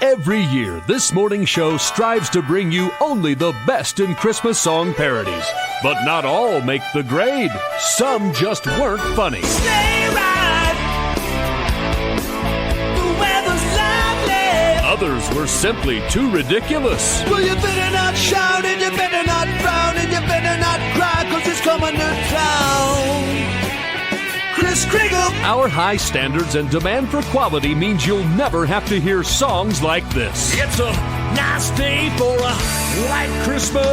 Every year, this morning show strives to bring you only the best in Christmas song parodies. But not all make the grade. Some just weren't funny. Stay right. The weather's lovely. Others were simply too ridiculous. Well, you better not shout and you better not frown and you better not cry, 'cause it's coming to town. Chris Kringle. Our high standards and demand for quality means you'll never have to hear songs like this. It's a nice day for a white Christmas.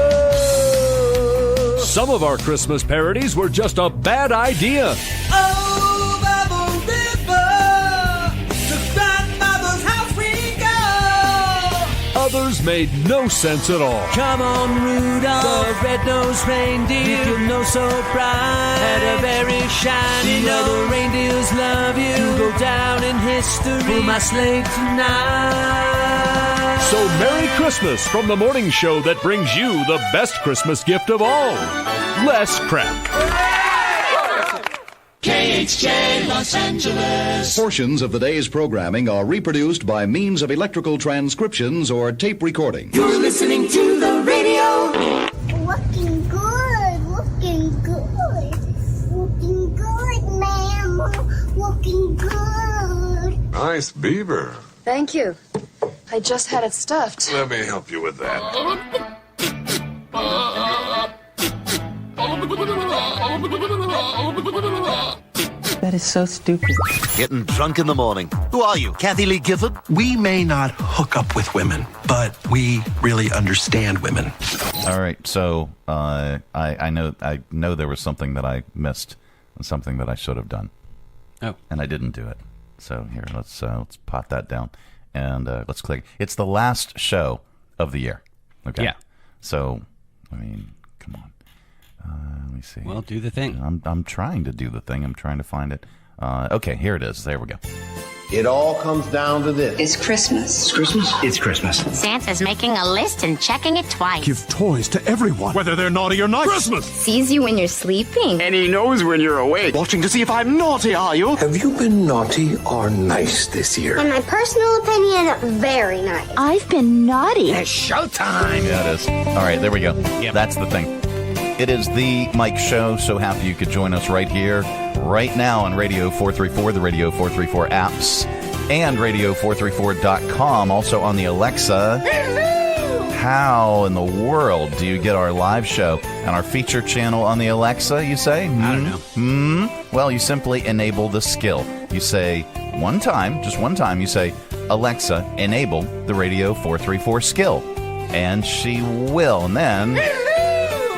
Some of our Christmas parodies were just a bad idea. Over the river, to grandmother's house we go. Others made no sense at all. Come on, Rudolph, the red-nosed reindeer, you know so bright, had a very shiny nose. The reindeers love you, you go down in history, pull my sleigh tonight. So Merry Christmas from the morning show that brings you the best Christmas gift of all. Less crap. KHJ Los Angeles. Portions of the day's programming are reproduced by means of electrical transcriptions or tape recording. You're listening to the radio. Looking good, ma'am. Looking good. Nice beaver. Thank you. I just had it stuffed. Let me help you with that. That is so stupid. Getting drunk in the morning. Who are you, Kathy Lee Gifford? We may not hook up with women, but we really understand women. All right, so I know there was something that I missed, and something that I should have done. Oh, and I didn't do it. So here, let's pot that down, and let's click. It's the last show of the year. Okay. Yeah. So, I mean, come on. Let me see. Well, do the thing. I'm trying to do the thing. I'm trying to find it. Okay, here it is. There we go. It all comes down to this. It's Christmas. It's Christmas? It's Christmas. Santa's making a list and checking it twice. Give toys to everyone, whether they're naughty or nice. Christmas! Sees you when you're sleeping. And he knows when you're awake. Watching to see if I'm naughty, are you? Have you been naughty or nice this year? In my personal opinion, very nice. I've been naughty. It's showtime. Yeah, it is. All right, there we go. Yep. That's the thing. It is the Mike Show. So happy you could join us right here, right now on Radio 434, the Radio 434 apps, and radio434.com. Also on the Alexa. How in the world do you get our live show and our feature channel on the Alexa, you say? I don't know. Well, you simply enable the skill. You say one time, just one time, you say, Alexa, enable the Radio 434 skill. And she will. And then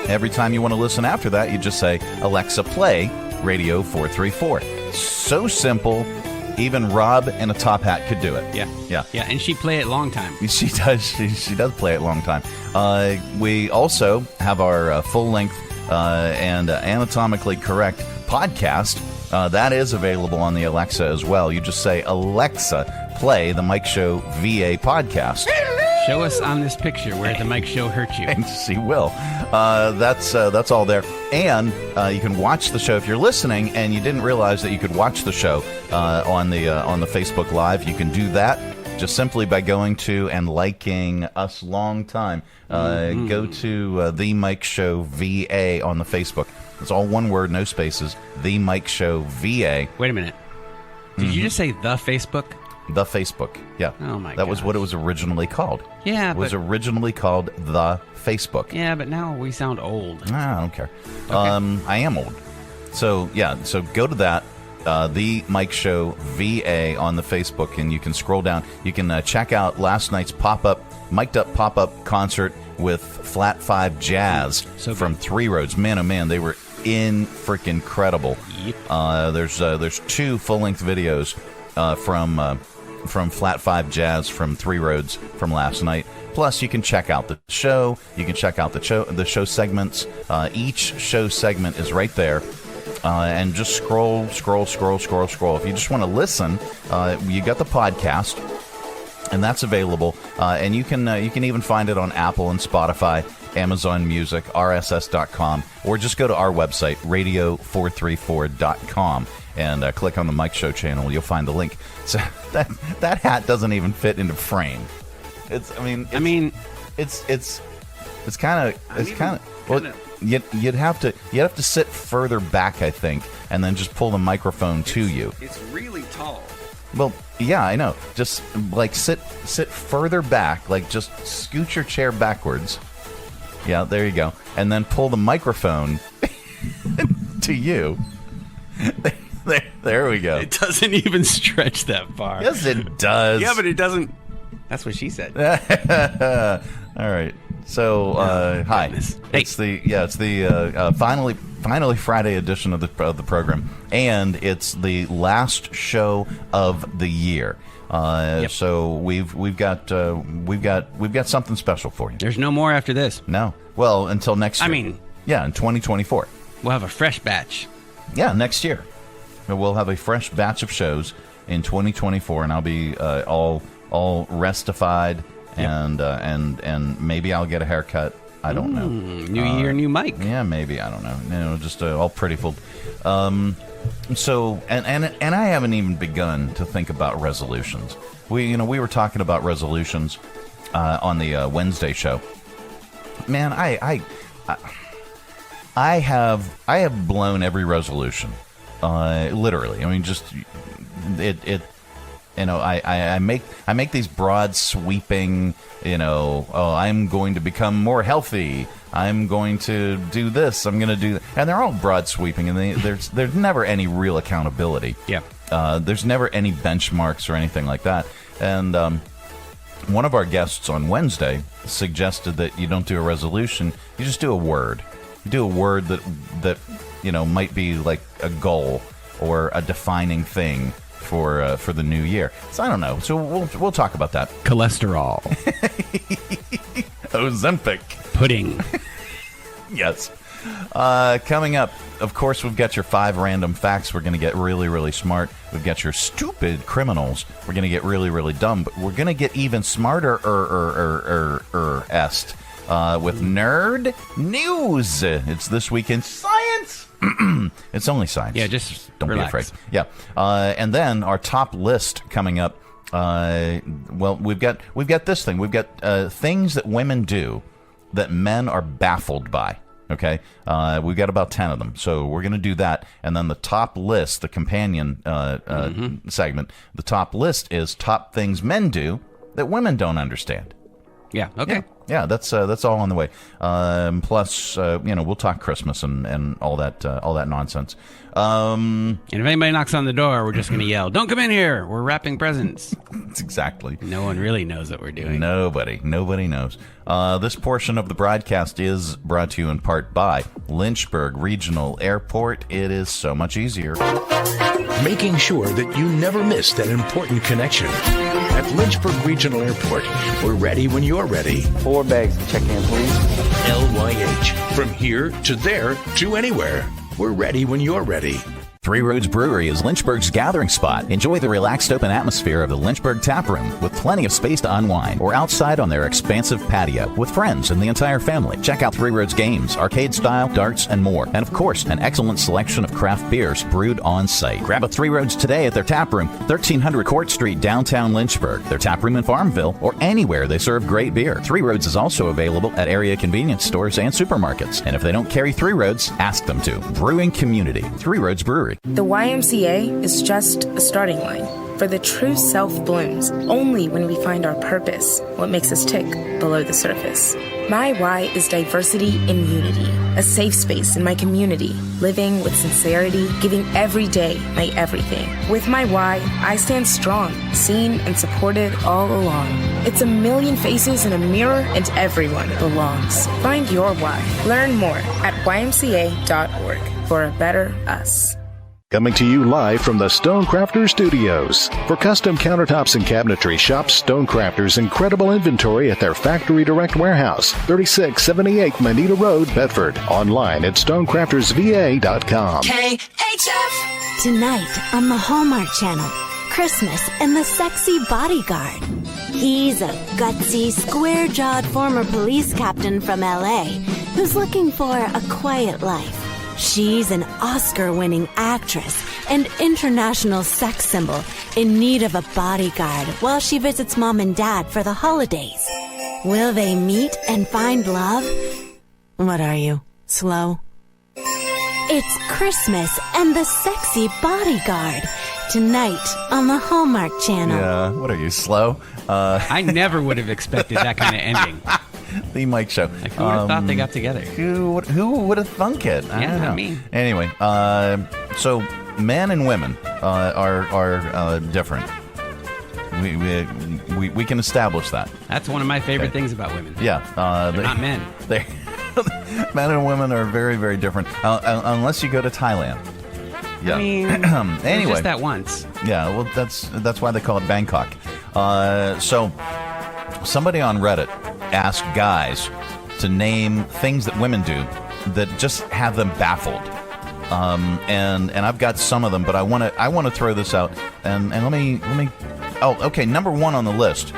every time you want to listen after that, you just say, Alexa, play Radio 434. So simple. Even Rob in a top hat could do it. Yeah. Yeah. Yeah, and she play it long time. She does. She does play it long time. We also have our full-length and anatomically correct podcast. That is available on the Alexa as well. You just say, Alexa, play the Mike Show VA podcast. Show us on this picture where the Mike Show hurt you. And she will. That's all there. And you can watch the show if you're listening and you didn't realize that you could watch the show on the Facebook Live. You can do that just simply by going to and liking us long time. Go to The Mike Show VA on the Facebook. It's all one word, no spaces. The Mike Show VA. Wait a minute. Did you just say the Facebook? The Facebook, yeah. Oh, my God. That was what it was originally called. Yeah, It was originally called The Facebook. Yeah, but now we sound old. I don't care. Okay. I am old. So, yeah, so go to that, The Mike Show VA on the Facebook, and you can scroll down. You can check out last night's mic'd up pop-up concert with Flat 5 Jazz from Three Roads. Man, oh man, they were freaking incredible. Yep. There's two full-length videos from Flat 5 Jazz from Three Roads from last night. Plus, you can check out the show. You can check out the show segments. Each show segment is right there. And just scroll. If you just want to listen, you got the podcast, and that's available. And you can even find it on Apple and Spotify, Amazon Music, RSS.com, or just go to our website, radio434.com. and click on the Mike Show channel. You'll find the link. So that hat doesn't even fit into frame. It's kind of well. You'd have to sit further back, I think, and then just pull the microphone to you. It's really tall. Well, yeah, I know. Just like sit further back, like just scoot your chair backwards. Yeah, there you go. And then pull the microphone to you. There we go. It doesn't even stretch that far. Yes, it does. Yeah, but it doesn't. That's what she said. All right. So, hi. Hey. It's the finally Friday edition of the program, and it's the last show of the year. So we've got something special for you. There's no more after this. No. Well, until next year. I mean, yeah, in 2024. We'll have a fresh batch. Yeah, next year. We'll have a fresh batch of shows in 2024, and I'll be all restified. Yep. And maybe I'll get a haircut. I don't know. New year, new Mike. Yeah, maybe. I don't know. Just all prettyful. So and I haven't even begun to think about resolutions. We were talking about resolutions on the Wednesday show. Man, I have blown every resolution. Literally. I mean, just it. I make these broad sweeping, I'm going to become more healthy. I'm going to do this. I'm going to do that. And they're all broad sweeping, and there's never any real accountability. Yeah. There's never any benchmarks or anything like that. And one of our guests on Wednesday suggested that you don't do a resolution. You just do a word. You do a word that might be like a goal or a defining thing for the new year. So I don't know. So we'll talk about that. Cholesterol. Ozempic. Pudding. Yes. Coming up, of course, we've got your 5 random facts. We're going to get really, really smart. We've got your stupid criminals. We're going to get really, really dumb. But we're going to get even smarter with nerd news. It's This Week in Science. It's only science. Yeah, just don't relax. be afraid. Yeah, and then our top list coming up. Well, we've got this thing. We've got things that women do that men are baffled by. Okay, we've got about 10 of them, so we're going to do that. And then the top list, the companion segment, the top list is top things men do that women don't understand. Yeah. Okay. Yeah, that's all on the way. Plus, we'll talk Christmas and all that nonsense. And if anybody knocks on the door, we're just going to yell, "Don't come in here! We're wrapping presents." That's exactly. No one really knows what we're doing. Nobody knows. This portion of the broadcast is brought to you in part by Lynchburg Regional Airport. It is so much easier. Making sure that you never miss that important connection. At Lynchburg Regional Airport, we're ready when you're ready. 4 bags to check in, please. LYH. From here to there to anywhere. We're ready when you're ready. Three Roads Brewery is Lynchburg's gathering spot. Enjoy the relaxed open atmosphere of the Lynchburg Tap Room with plenty of space to unwind, or outside on their expansive patio with friends and the entire family. Check out Three Roads games, arcade style, darts, and more. And of course, an excellent selection of craft beers brewed on site. Grab a Three Roads today at their tap room, 1300 Court Street, downtown Lynchburg, their tap room in Farmville, or anywhere they serve great beer. Three Roads is also available at area convenience stores and supermarkets. And if they don't carry Three Roads, ask them to. Brewing community. Three Roads Brewery. The YMCA is just a starting line, for the true self blooms only when we find our purpose, what makes us tick below the surface. My why is diversity and unity, a safe space in my community, living with sincerity, giving every day my everything. With my why, I stand strong, seen and supported all along. It's a million faces in a mirror and everyone belongs. Find your why. Learn more at ymca.org for a better us. Coming to you live from the Stonecrafters Studios. For custom countertops and cabinetry, shop Stonecrafters' incredible inventory at their Factory Direct Warehouse, 3678 Manita Road, Bedford. Online at stonecraftersva.com. KHF! Tonight on the Hallmark Channel, Christmas and the Sexy Bodyguard. He's a gutsy, square-jawed former police captain from L.A. who's looking for a quiet life. She's an Oscar-winning actress and international sex symbol in need of a bodyguard while she visits mom and dad for the holidays. Will they meet and find love? What are you, slow? It's Christmas and the Sexy Bodyguard tonight on the Hallmark Channel. Yeah, what are you, slow? I never would have expected that kind of ending. The Mike Show. Like, who would have thought they got together? Who would have thunk it? I don't know. Not me. Anyway, so men and women are different. We can establish that. That's one of my favorite things about women. Yeah, they're not men. Men and women are very, very different, unless you go to Thailand. Yeah. I mean, anyway, just that once. Yeah, well, that's why they call it Bangkok. So somebody on Reddit asked guys to name things that women do that just have them baffled. And I've got some of them, but I want to throw this out. And let me. Oh, okay. Number one on the list.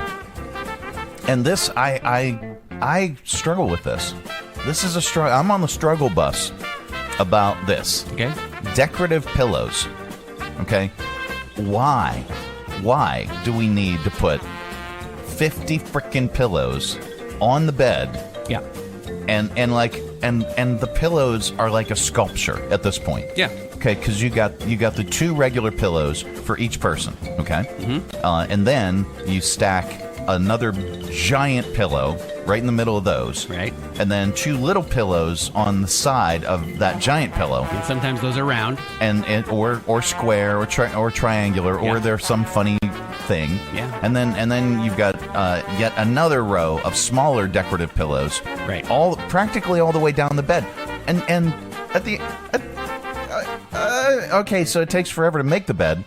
And this I struggle with this. This is a struggle. I'm on the struggle bus about this. Okay. Decorative pillows. Okay. Why do we need to put 50 frickin' pillows on the bed? Yeah. And the pillows are like a sculpture at this point. Yeah. Okay, because you got the two regular pillows for each person. Okay. Mm-hmm. And then you stack another giant pillow right in the middle of those. Right. And then two little pillows on the side of that giant pillow. And sometimes those are round. Or square or triangular, or there's some funny thing. Yeah. And then you've got yet another row of smaller decorative pillows. Right. Practically all the way down the bed. And at the okay, so it takes forever to make the bed.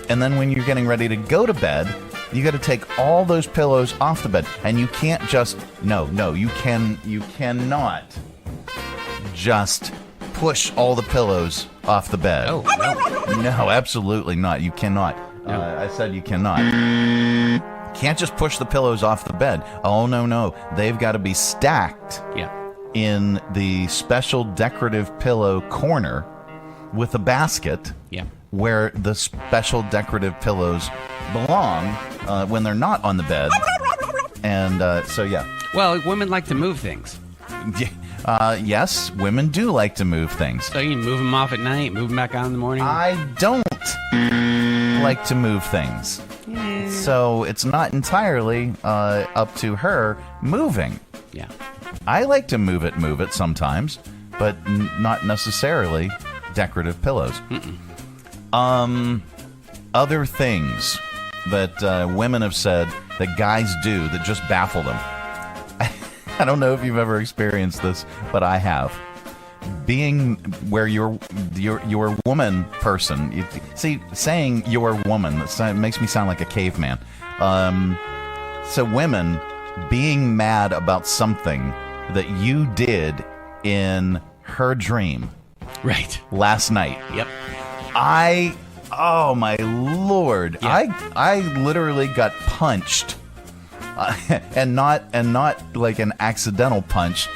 And then when you're getting ready to go to bed, you got to take all those pillows off the bed, and you can't just you cannot just push all the pillows off the bed. Oh no, absolutely not. You cannot. No. I said you cannot. Can't just push the pillows off the bed. Oh no, they've got to be stacked. Yeah. In the special decorative pillow corner with a basket. Yeah. Where the special decorative pillows belong when they're not on the bed. And so, yeah. Well, women like to move things. Yes, women do like to move things. So you can move them off at night, move them back on in the morning? I don't like to move things. Yeah. So it's not entirely up to her moving. Yeah. I like to move it sometimes, but not necessarily decorative pillows. Mm-mm. Other things that women have said that guys do that just baffle them. I don't know if you've ever experienced this, but I have. Being where you're woman person. Saying you're woman, that makes me sound like a caveman. So women being mad about something that you did in her dream. Right. Last night. Yep. Oh my lord! Yeah. I literally got punched, and not like an accidental punch.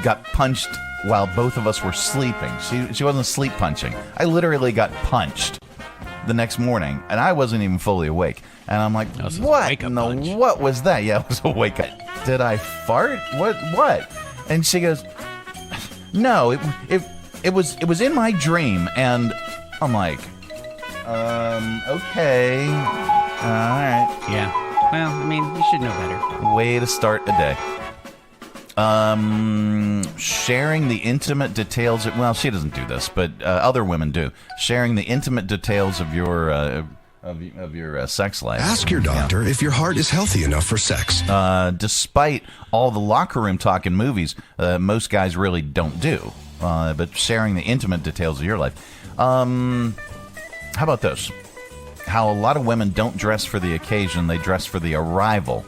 Got punched while both of us were sleeping. She wasn't sleep punching. I literally got punched the next morning, and I wasn't even fully awake. And I'm like, what was that? Yeah, it was a wake up. Did I fart? What? And she goes, no, it was in my dream, and I'm like, okay, all right. Yeah. Well, I mean, you should know better. Way to start a day. Sharing the intimate details. Well, she doesn't do this, but other women do. Sharing the intimate details of your sex life. Ask your doctor if your heart is healthy enough for sex. Despite all the locker room talk in movies, most guys really don't do. But sharing the intimate details of your life. How about this? How a lot of women don't dress for the occasion, they dress for the arrival.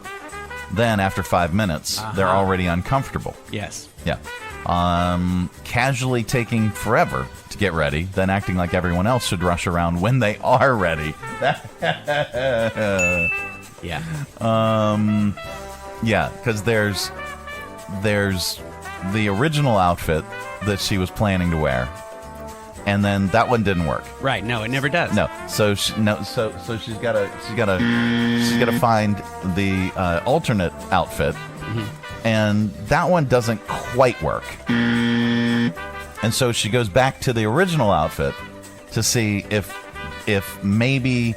Then, after 5 minutes, they're already uncomfortable. Yes. Yeah. Casually taking forever to get ready, then acting like everyone else should rush around when they are ready. Yeah. Yeah, because there's the original outfit that she was planning to wear. and then that one didn't work. Right? No, it never does. No, so she's got to find the alternate outfit, and that one doesn't quite work. And so she goes back to the original outfit to see if maybe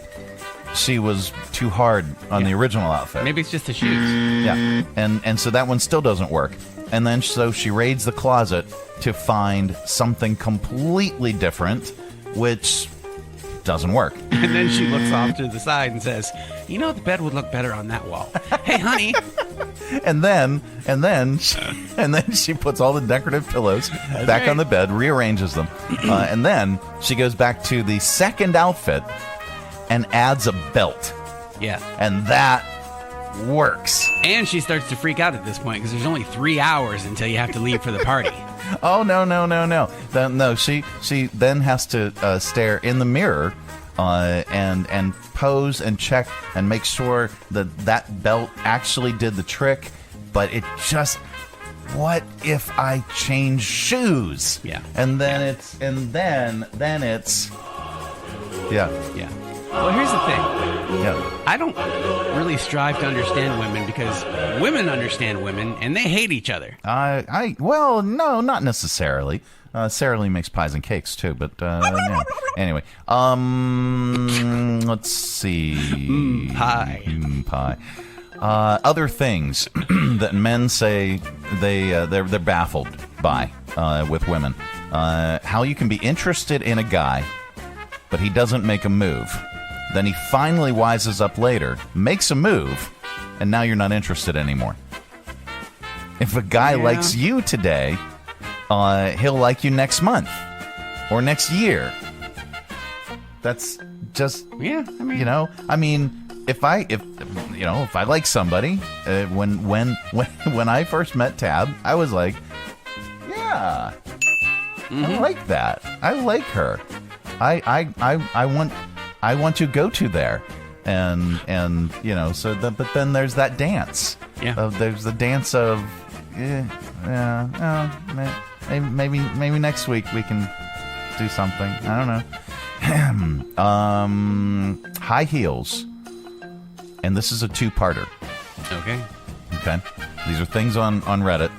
she was too hard on the original outfit. Maybe it's just the shoes. Yeah, and so that one still doesn't work. And then so she raids the closet to find something completely different, which doesn't work. And then she looks off to the side and says, "You know, the bed would look better on that wall." Hey, honey. And then she puts all the decorative pillows back on the bed, rearranges them, and then she goes back to the second outfit and adds a belt. Yeah. And that works. And she starts to freak out at this point because there's only 3 hours until you have to leave for the party. Oh, no. No, she then has to stare in the mirror and pose and check and make sure that belt actually did the trick. But it just, what if I change shoes? Yeah. And then it's yeah. Well, here's the thing. Yeah. I don't really strive to understand women because women understand women and they hate each other. Well, no, not necessarily. Sarah Lee makes pies and cakes too, but yeah. Anyway, let's see. Pie. Other things that men say they're baffled by with women. How you can be interested in a guy, but he doesn't make a move. Then he finally wises up later, makes a move, and now you're not interested anymore. If a guy likes you today, he'll like you next month or next year. That's just I mean, if I like somebody, when I first met Tab, I was like, yeah, I like that. I like her. I want to go to there, and but then there's that dance. Yeah. There's the dance of maybe next week we can do something. I don't know. High heels, and this is a two-parter. Okay. These are things on Reddit.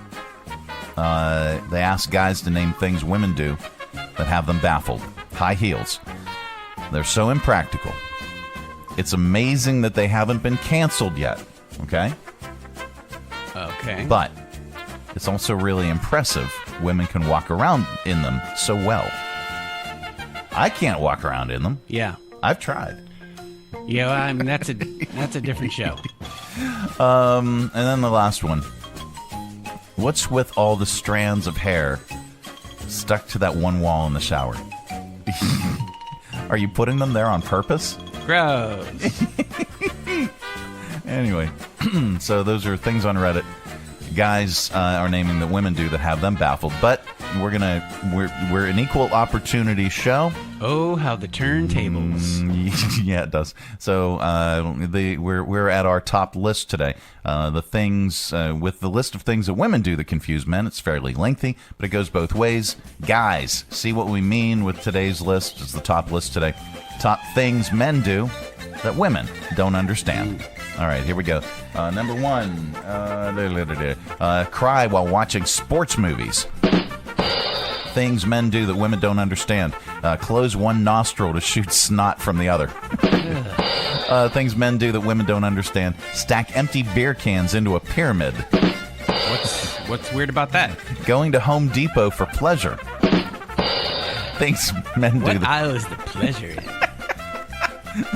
They ask guys to name things women do that have them baffled. High heels. They're so impractical. It's amazing that they haven't been canceled yet. Okay. But it's also really impressive women can walk around in them so well. I can't walk around in them. Yeah. I've tried. Yeah, well, I mean, that's a different show. And then the last one. What's with all the strands of hair stuck to that one wall in the shower? Are you putting them there on purpose? Gross. Anyway, so those are things on Reddit. Guys are naming that women do that have them baffled, but we're an equal opportunity show. Oh, how the turntables! Yeah, it does. So we're at our top list today. The things with the list of things that women do that confuse men. It's fairly lengthy, but it goes both ways. Guys, see what we mean with today's list. It's the top list today. Top things men do that women don't understand. All right, here we go. Number one, cry while watching sports movies. Things men do that women don't understand. Close one nostril to shoot snot from the other. Things men do that women don't understand. Stack empty beer cans into a pyramid. What's weird about that? Going to Home Depot for pleasure. Things men do. What aisle is the pleasure in?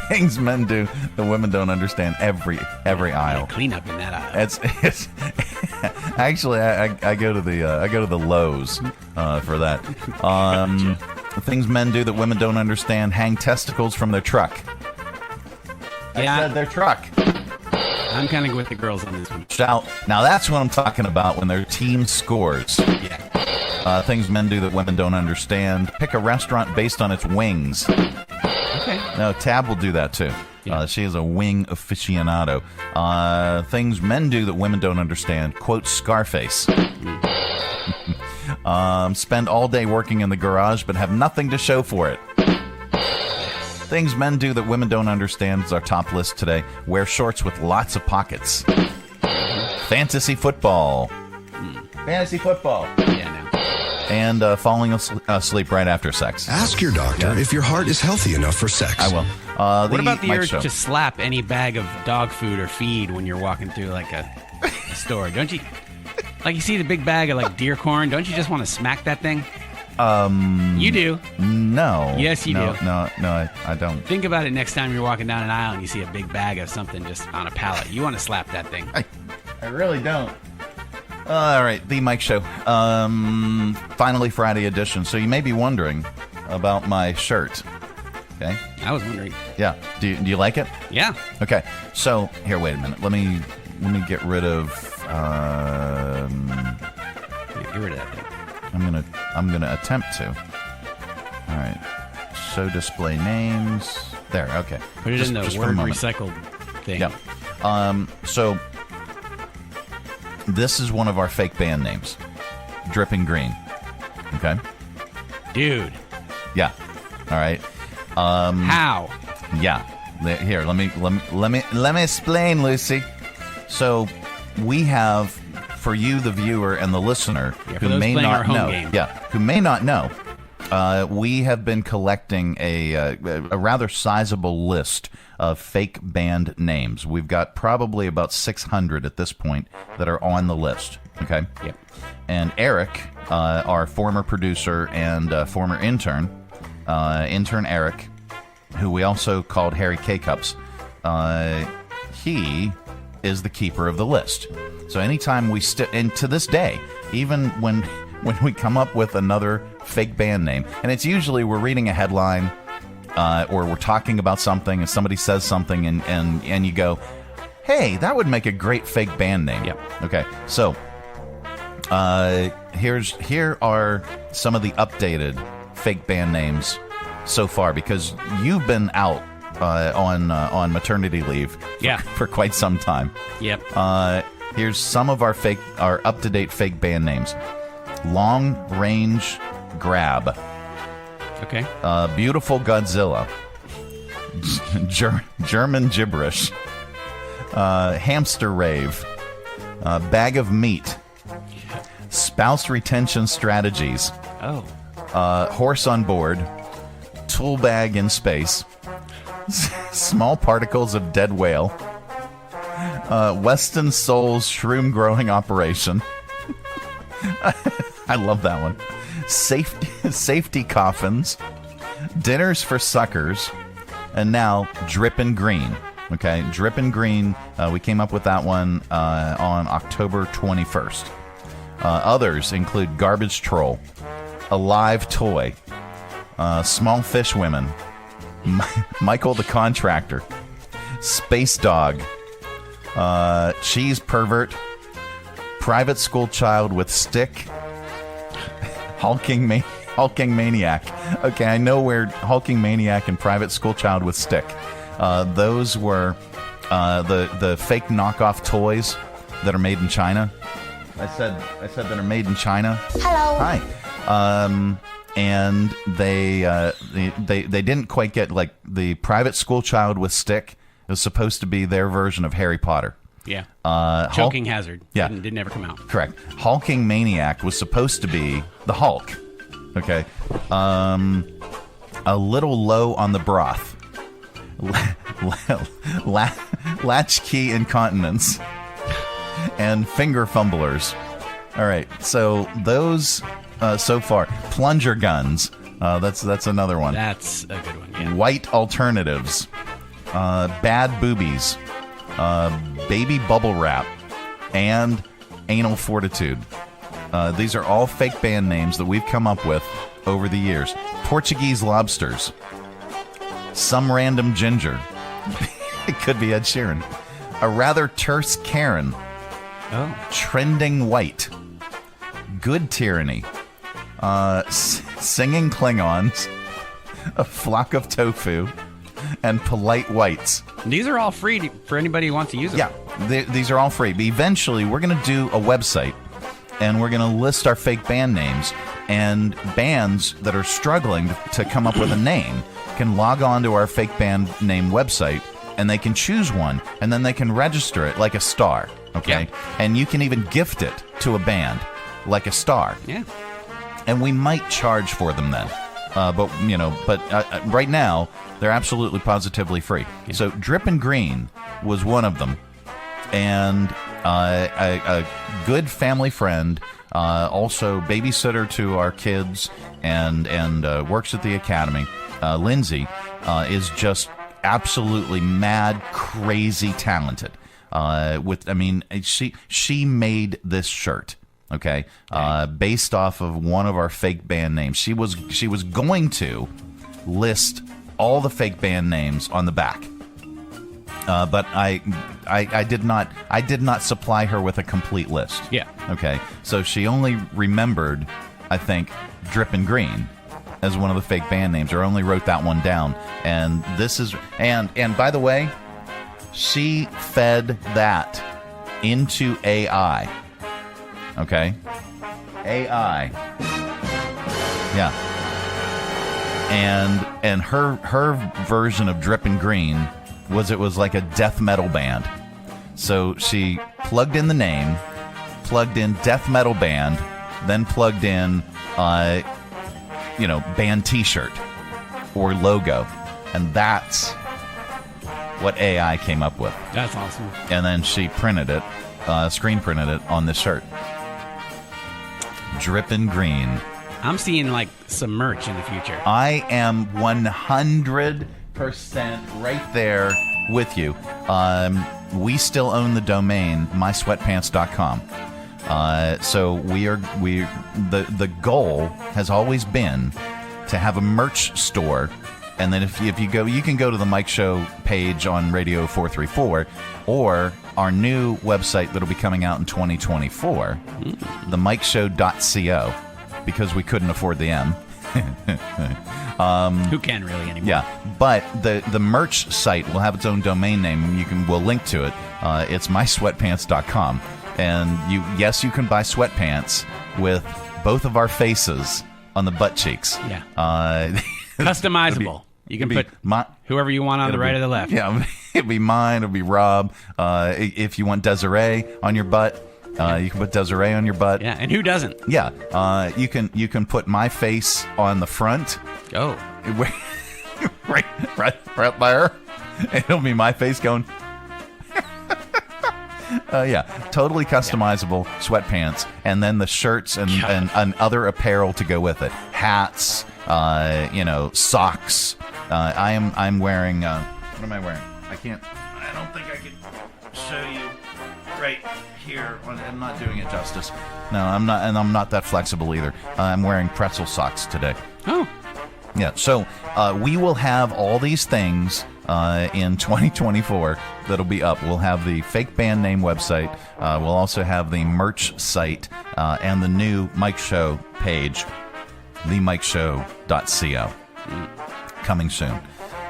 Things men do that women don't understand. Every aisle. Clean up in that aisle. It's actually I go to the Lowe's for that. Things men do that women don't understand. Hang testicles from their truck. Yeah. I said their truck. I'm kind of with the girls on this one. Now that's what I'm talking about when their team scores. Yeah. Things men do that women don't understand. Pick a restaurant based on its wings. Okay. No, Tab will do that too. Yeah. She is a wing aficionado. Things men do that women don't understand. Quote Scarface. Spend all day working in the garage, but have nothing to show for it. Things men do that women don't understand is our top list today. Wear shorts with lots of pockets. Fantasy football. Fantasy football. Yeah, no. And falling asleep right after sex. Ask your doctor if your heart is healthy enough for sex. I will. What about the urge to slap any bag of dog food or feed when you're walking through like a store? Don't you? Like you see the big bag of like deer corn, don't you just want to smack that thing? You do. No. Yes, you do. No, I don't. Think about it next time you're walking down an aisle and you see a big bag of something just on a pallet. You want to slap that thing. I really don't. All right, the Mike Show. Finally Friday edition. So you may be wondering about my shirt. Okay. I was wondering. Yeah. Do you like it? Yeah. Okay. So here, wait a minute. Let me get rid of. Get rid of that thing. I'm gonna attempt to. All right. Show display names. There. Okay. Put it in the word recycled thing. Yeah. So this is one of our fake band names, Dripping Green. Okay. Dude. Yeah. All right. How? Yeah. Here. Let me explain, Lucy. So we have, for you, the viewer and the listener, who may not know. Yeah. Who may not know. We have been collecting a rather sizable list of fake band names. We've got probably about 600 at this point that are on the list. Okay. Yep. And Eric, our former producer and former intern Eric, who we also called Harry K-Cups, he is the keeper of the list. So anytime we and to this day, even when we come up with another fake band name, and it's usually we're reading a headline or we're talking about something and somebody says something and you go, hey, that would make a great fake band name. Yep. Okay, so here are some of the updated fake band names so far, because you've been out on maternity leave for quite some time. Yep. Here's some of our up-to-date fake band names. Long Range Grab. Okay. Beautiful Godzilla. German Gibberish. Hamster Rave. Bag of Meat. Spouse Retention Strategies. Oh. Horse on Board. Tool Bag in Space. Small Particles of Dead Whale. Weston Souls Shroom Growing Operation. I love that one. Safety Coffins. Dinners for Suckers. And now Drippin' Green. Okay, Drippin' Green. We came up with that one on October 21st. Others include Garbage Troll. Alive Toy. Small Fish Women. Michael the Contractor. Space Dog. Cheese Pervert. Private School Child with Stick. Hulking Maniac. Okay, I know where Hulking Maniac and Private School Child with Stick. Those were the fake knockoff toys that are made in China. I said that are made in China. Hello. Hi. And they didn't quite get, like, the Private School Child with Stick. It was supposed to be their version of Harry Potter. Yeah. Choking Hazard. Yeah. Didn't ever come out. Correct. Hulking Maniac was supposed to be the Hulk. Okay. A little low on the broth. Latchkey Incontinence. And Finger Fumblers. All right. So those so far. Plunger Guns. That's another one. That's a good one. Yeah. White Alternatives. Bad Boobies. Baby Bubble Wrap. And Anal Fortitude. These are all fake band names that we've come up with over the years. Portuguese Lobsters. Some Random Ginger. It could be Ed Sheeran. A Rather Terse Karen. Oh. Trending White. Good Tyranny. Singing Klingons. A Flock of Tofu. And Polite Whites. These are all free for anybody who wants to use them. Yeah, these are all free. But eventually, we're going to do a website and we're going to list our fake band names. And bands that are struggling to come up with a name can log on to our fake band name website, and they can choose one, and then they can register it like a star, okay? Yeah. And you can even gift it to a band like a star. Yeah. And we might charge for them then. But right now, they're absolutely positively free. Yeah. So Drippin' Green was one of them. And a good family friend, also babysitter to our kids, and works at the academy, Lindsay, is just absolutely mad, crazy talented. She made this shirt. Okay, based off of one of our fake band names. She was going to list all the fake band names on the back, but I did not supply her with a complete list. Yeah. Okay, so she only remembered, I think, Drippin' Green as one of the fake band names, or only wrote that one down. And this is and by the way, she fed that into AI. Okay, AI. Yeah, and her version of Drippin' Green was like a death metal band. So she plugged in the name, plugged in death metal band, then plugged in band T-shirt or logo, and that's what AI came up with. That's awesome. And then she printed it, screen printed it on this shirt. Drippin' Green. I'm seeing like some merch in the future. I am 100% right there with you. We still own the domain mysweatpants.com. So the goal has always been to have a merch store, and then if you go, you can go to the Mike Show page on Radio 434, or our new website that'll be coming out in 2024, themikeshow.co, because we couldn't afford the M. Who can really anymore? Yeah, but the merch site will have its own domain name. We'll link to it. It's mysweatpants.com, and you can buy sweatpants with both of our faces on the butt cheeks. Yeah, customizable. You can put whoever you want on the right or the left. Yeah, it'll be mine. It'll be Rob. If you want Desiree on your butt, you can put Desiree on your butt. Yeah, and who doesn't? Yeah, you can put my face on the front. Oh, right there. It'll be my face going. Yeah, totally customizable sweatpants, and then the shirts and other apparel to go with it. Hats, socks. I'm wearing. What am I wearing? I don't think I can show you right here. I'm not doing it justice. No, I'm not, and I'm not that flexible either. I'm wearing pretzel socks today. Oh. Yeah, so we will have all these things in 2024 that'll be up. We'll have the fake band name website. We'll also have the merch site and the new Mike Show page, themikeshow.co. Coming soon.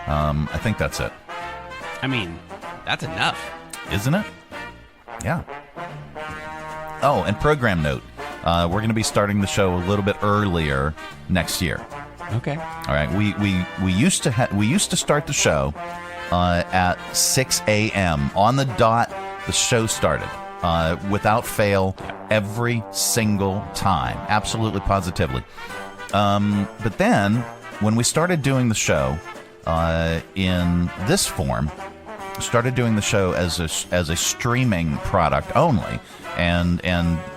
I think that's it. I mean, that's enough. Isn't it? Yeah. Oh, and program note. We're going to be starting the show a little bit earlier next year. Okay. All right. We used to start the show at 6 a.m. on the dot. The show started without fail every single time, absolutely positively. But then when we started doing the show in this form, started doing the show as a streaming product only, and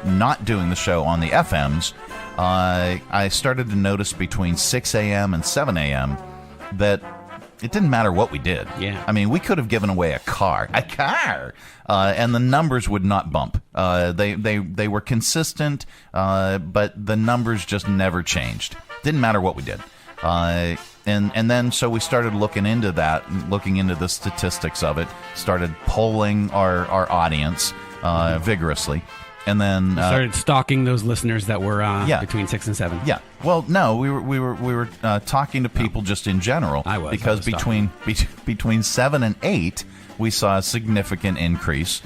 not doing the show on the FMs. I started to notice between 6 a.m. and 7 a.m. that it didn't matter what we did. Yeah. I mean, we could have given away a car, and the numbers would not bump. They were consistent, but the numbers just never changed. Didn't matter what we did. And then so we started looking into the statistics of it, started polling our audience vigorously. And then started stalking those listeners that were between 6 and 7. Yeah. Well, no, we were talking to people just in general. I was because between 7 and 8, we saw a significant increase.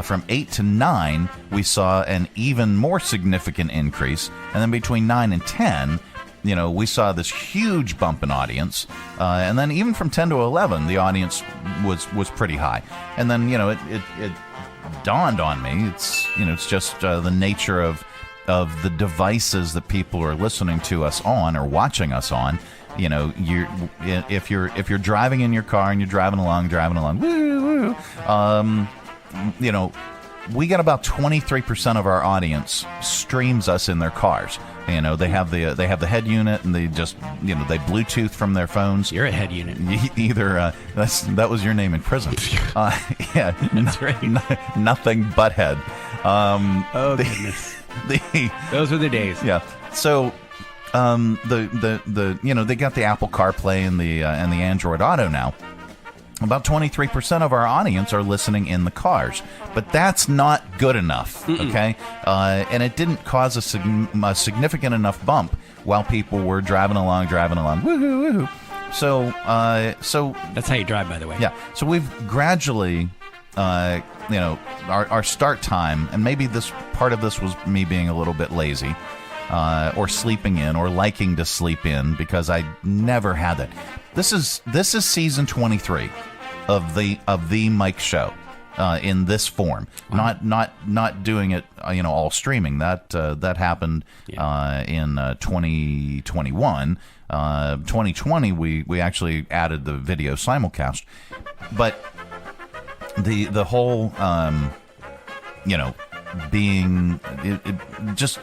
From 8 to 9, we saw an even more significant increase. And then between 9 and 10, we saw this huge bump in audience. And then even from 10 to 11, the audience was pretty high. And then, it dawned on me. It's just the nature of the devices that people are listening to us on or watching us on. If you're driving in your car and you're driving along, woo, we get about 23% of our audience streams us in their cars. They have the head unit, and they just they Bluetooth from their phones. You're a head unit. Either that was your name in prison. Yeah, that's right. Nothing but head. Goodness. Those were the days. Yeah. So they got the Apple CarPlay and the Android Auto now. About 23% of our audience are listening in the cars, but that's not good enough. Okay, and it didn't cause a significant enough bump while people were driving along, woohoo, woohoo. So that's how you drive, by the way. Yeah. So we've gradually, our start time, and maybe this part of this was me being a little bit lazy. Or sleeping in, or liking to sleep in, because I never had that. This is season 23 of the Mike Show in this form. Wow. Not doing it all streaming. That happened in 2021. 2020 we actually added the video simulcast, but the whole being just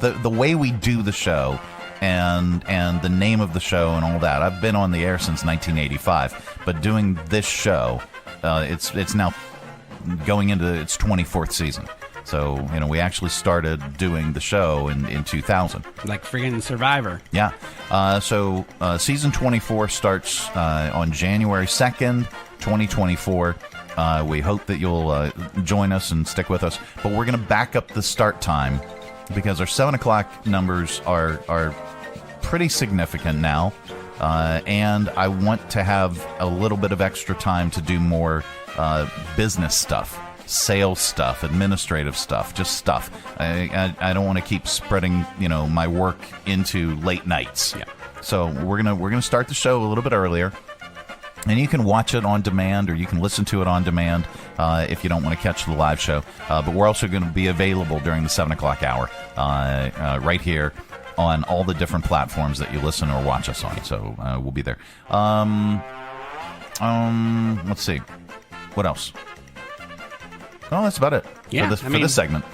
the way we do the show and the name of the show and all that. I've been on the air since 1985, but doing this show, it's now going into its 24th season. So we actually started doing the show in 2000, like friggin' Survivor. Yeah. So season 24 starts on January 2nd, 2024. We hope that you'll join us and stick with us. But we're going to back up the start time because our 7 o'clock numbers are pretty significant now. And I want to have a little bit of extra time to do more business stuff, sales stuff, administrative stuff, just stuff. I don't want to keep spreading, my work into late nights. Yeah. So we're gonna start the show a little bit earlier. And you can watch it on demand, or you can listen to it on demand if you don't want to catch the live show. But we're also going to be available during the 7 o'clock hour right here on all the different platforms that you listen or watch us on. So we'll be there. Let's see. What else? Oh, that's about it for this segment.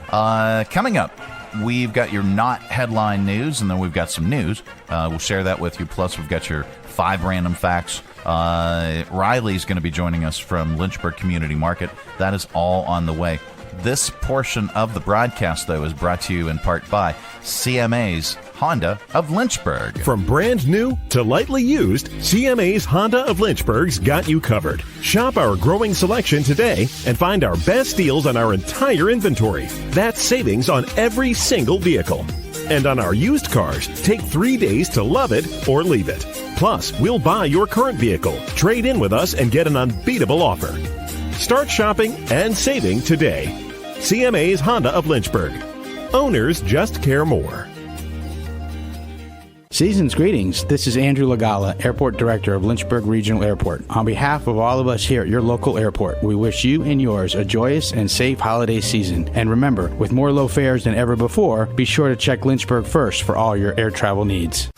Coming up, we've got your not headline news, and then we've got some news. We'll share that with you. Plus, we've got your 5 random facts. Riley's going to be joining us from Lynchburg Community Market. That is all on the way. This portion of the broadcast, though, is brought to you in part by CMA's Honda of Lynchburg. From brand new to lightly used, CMA's Honda of Lynchburg's got you covered. Shop our growing selection today and find our best deals on our entire inventory. That's savings on every single vehicle. And on our used cars, take 3 days to love it or leave it. Plus, we'll buy your current vehicle, trade in with us, and get an unbeatable offer. Start shopping and saving today. CMA's Honda of Lynchburg. Owners just care more. Season's greetings. This is Andrew Lagala, Airport Director of Lynchburg Regional Airport. On behalf of all of us here at your local airport, we wish you and yours a joyous and safe holiday season. And remember, with more low fares than ever before, be sure to check Lynchburg first for all your air travel needs.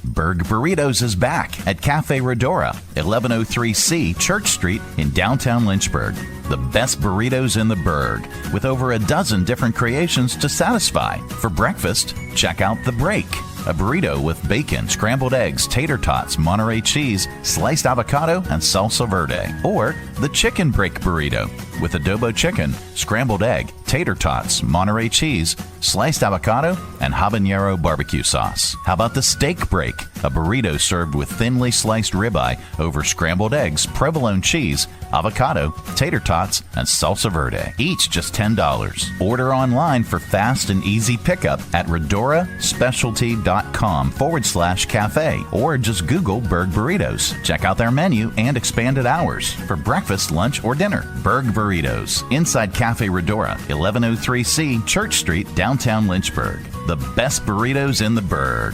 Berg Burritos is back at Cafe Rodora, 1103C Church Street in downtown Lynchburg. The best burritos in the Berg, with over a dozen different creations to satisfy. For breakfast, check out The Break, a burrito with bacon, scrambled eggs, tater tots, Monterey cheese, sliced avocado, and salsa verde. Or the Chicken Break Burrito, with adobo chicken, scrambled egg, tater tots, Monterey cheese, sliced avocado, and habanero barbecue sauce. How about the Steak Break, a burrito served with thinly sliced ribeye over scrambled eggs, provolone cheese, avocado, tater tots, and salsa verde. Each just $10. Order online for fast and easy pickup at redoraspecialty.com/cafe or just Google Berg Burritos. Check out their menu and expanded hours for breakfast, lunch, or dinner. Berg Burritos, inside Cafe Redora, 1103C Church Street, downtown Lynchburg. The best burritos in the Berg.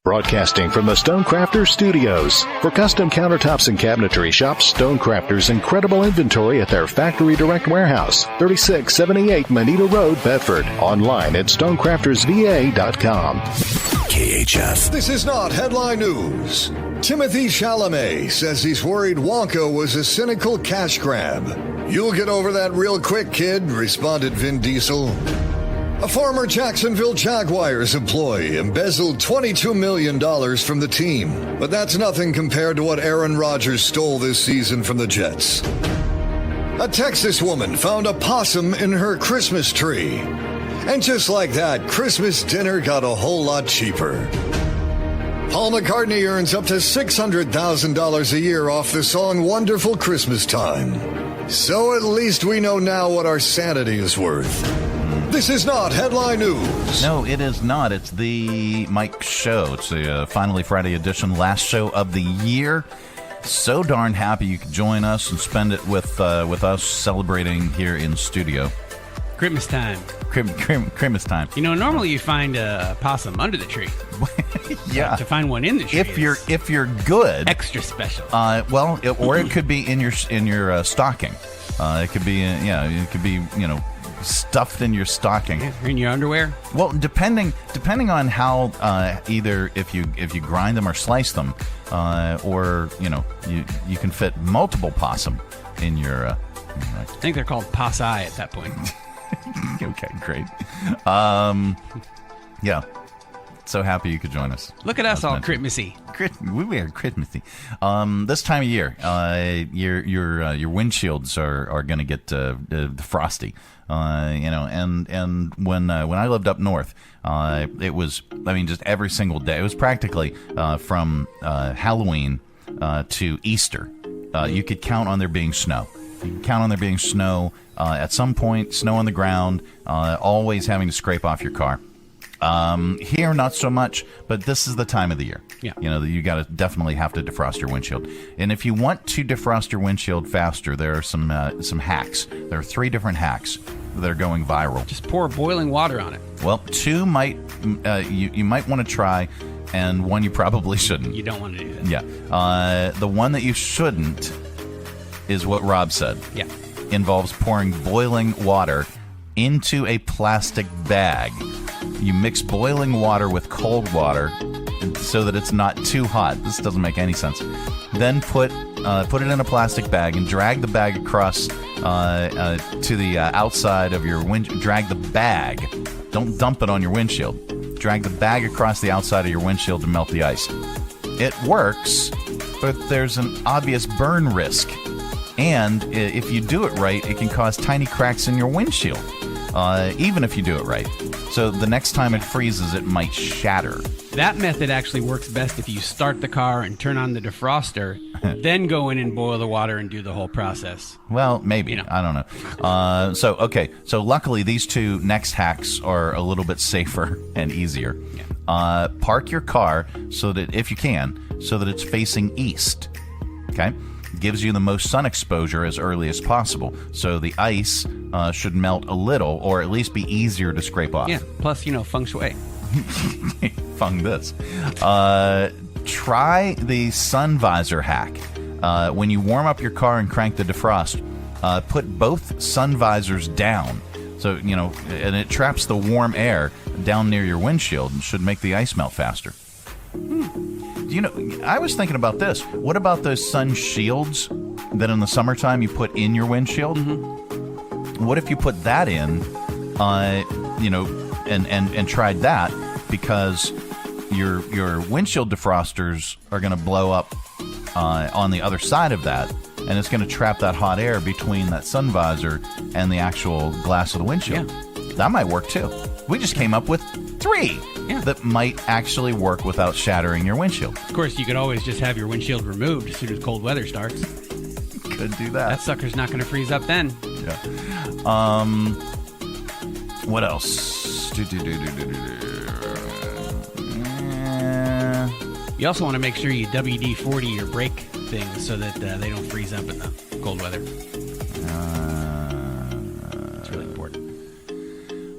Broadcasting from the Stonecrafters Studios. For custom countertops and cabinetry, shop Stonecrafters' incredible inventory at their Factory Direct Warehouse, 3678 Manita Road, Bedford. Online at stonecraftersva.com. KHF. This is not headline news. Timothy Chalamet says he's worried Wonka was a cynical cash grab. You'll get over that real quick, kid, responded Vin Diesel. A former Jacksonville Jaguars employee embezzled $22 million from the team, but that's nothing compared to what Aaron Rodgers stole this season from the Jets. A Texas woman found a possum in her Christmas tree. And just like that, Christmas dinner got a whole lot cheaper. Paul McCartney earns up to $600,000 a year off the song Wonderful Christmas Time. So at least we know now what our sanity is worth. This is not headline news. No, it is not. It's the Mike Show. It's the Finally Friday edition, last show of the year. So darn happy you could join us and spend it with us celebrating here in studio. Christmas time. Christmas time. You know, normally you find a possum under the tree. Yeah. To find one in the tree. If you're good, extra special. Or it could be in your stocking. It could be it could be stuffed in your stocking. Yeah, in your underwear. Well, depending on how either if you grind them or slice them, or you can fit multiple possum in your. I think they're called poss-eye at that point. Okay, great. Yeah. So happy you could join us. Look at us all Christmassy. We are Christmassy. This time of year, your windshields are going to get frosty. And when I lived up north, it was, just every single day. It was practically from Halloween to Easter. You could count on there being snow. You can count on there being snow at some point, snow on the ground, always having to scrape off your car. Here, not so much, but this is the time of the year. Yeah. You got to definitely have to defrost your windshield. And if you want to defrost your windshield faster, there are some hacks. There are 3 different hacks that are going viral. Just pour boiling water on it. Well, 2 might you might want to try, and 1 you probably shouldn't. You don't want to do that. Yeah. The one that you shouldn't is what Rob said. Yeah. Involves pouring boiling water into a plastic bag. You mix boiling water with cold water so that it's not too hot. This doesn't make any sense. Then put it in a plastic bag and drag the bag across to the outside of your windshield. Drag the bag. Don't dump it on your windshield. Drag the bag across the outside of your windshield to melt the ice. It works, but there's an obvious burn risk. And if you do it right, it can cause tiny cracks in your windshield, even if you do it right. So the next time it freezes, it might shatter. That method actually works best if you start the car and turn on the defroster, then go in and boil the water and do the whole process. Well, maybe. I don't know. So luckily, these 2 next hacks are a little bit safer and easier. Yeah. Park your car so that, if you can, so that it's facing east. Okay? Gives you the most sun exposure as early as possible. So the ice should melt a little, or at least be easier to scrape off. Yeah, plus, feng shui. Fung this. Try the sun visor hack. When you warm up your car and crank the defrost, put both sun visors down. So, and it traps the warm air down near your windshield and should make the ice melt faster. I was thinking about this. What about those sun shields that in the summertime you put in your windshield? Mm-hmm. What if you put that in, and tried that, because your windshield defrosters are going to blow up on the other side of that, and it's going to trap that hot air between that sun visor and the actual glass of the windshield. Yeah. That might work too. We just came up with 3 that might actually work without shattering your windshield. Of course, you could always just have your windshield removed as soon as cold weather starts. could do that. That sucker's not going to freeze up then. Yeah. What else? You also want to make sure you WD-40 your brake things so that they don't freeze up in the cold weather. It's really important.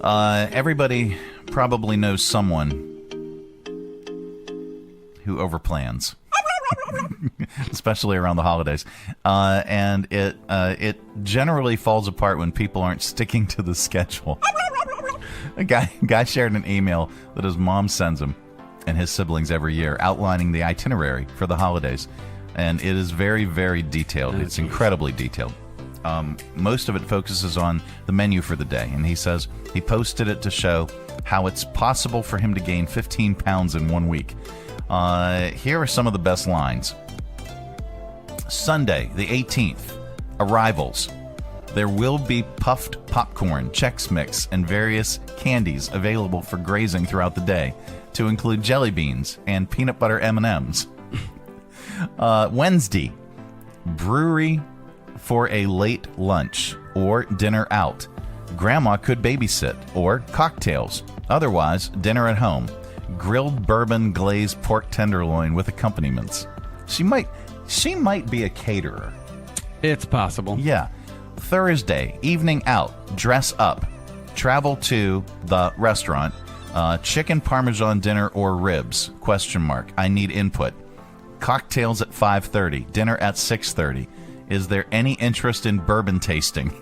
Everybody probably knows someone who overplans. Especially around the holidays. And it generally falls apart when people aren't sticking to the schedule. A guy shared an email that his mom sends him and his siblings every year outlining the itinerary for the holidays. And it is very, very detailed. It's incredibly detailed. Most of it focuses on the menu for the day. And he says he posted it to show how it's possible for him to gain 15 pounds in 1 week. Here are some of the best lines. Sunday, the 18th, arrivals. There will be puffed popcorn, Chex Mix, and various candies available for grazing throughout the day, to include jelly beans and peanut butter M&Ms. Wednesday, brewery for a late lunch or dinner out. Grandma could babysit, or cocktails. Otherwise, dinner at home. Grilled bourbon glazed pork tenderloin with accompaniments. She might be a caterer. It's possible. Yeah. Thursday, evening out, dress up, travel to the restaurant, chicken parmesan dinner or ribs, ? I need input. Cocktails at 5:30, dinner at 6:30. Is there any interest in bourbon tasting?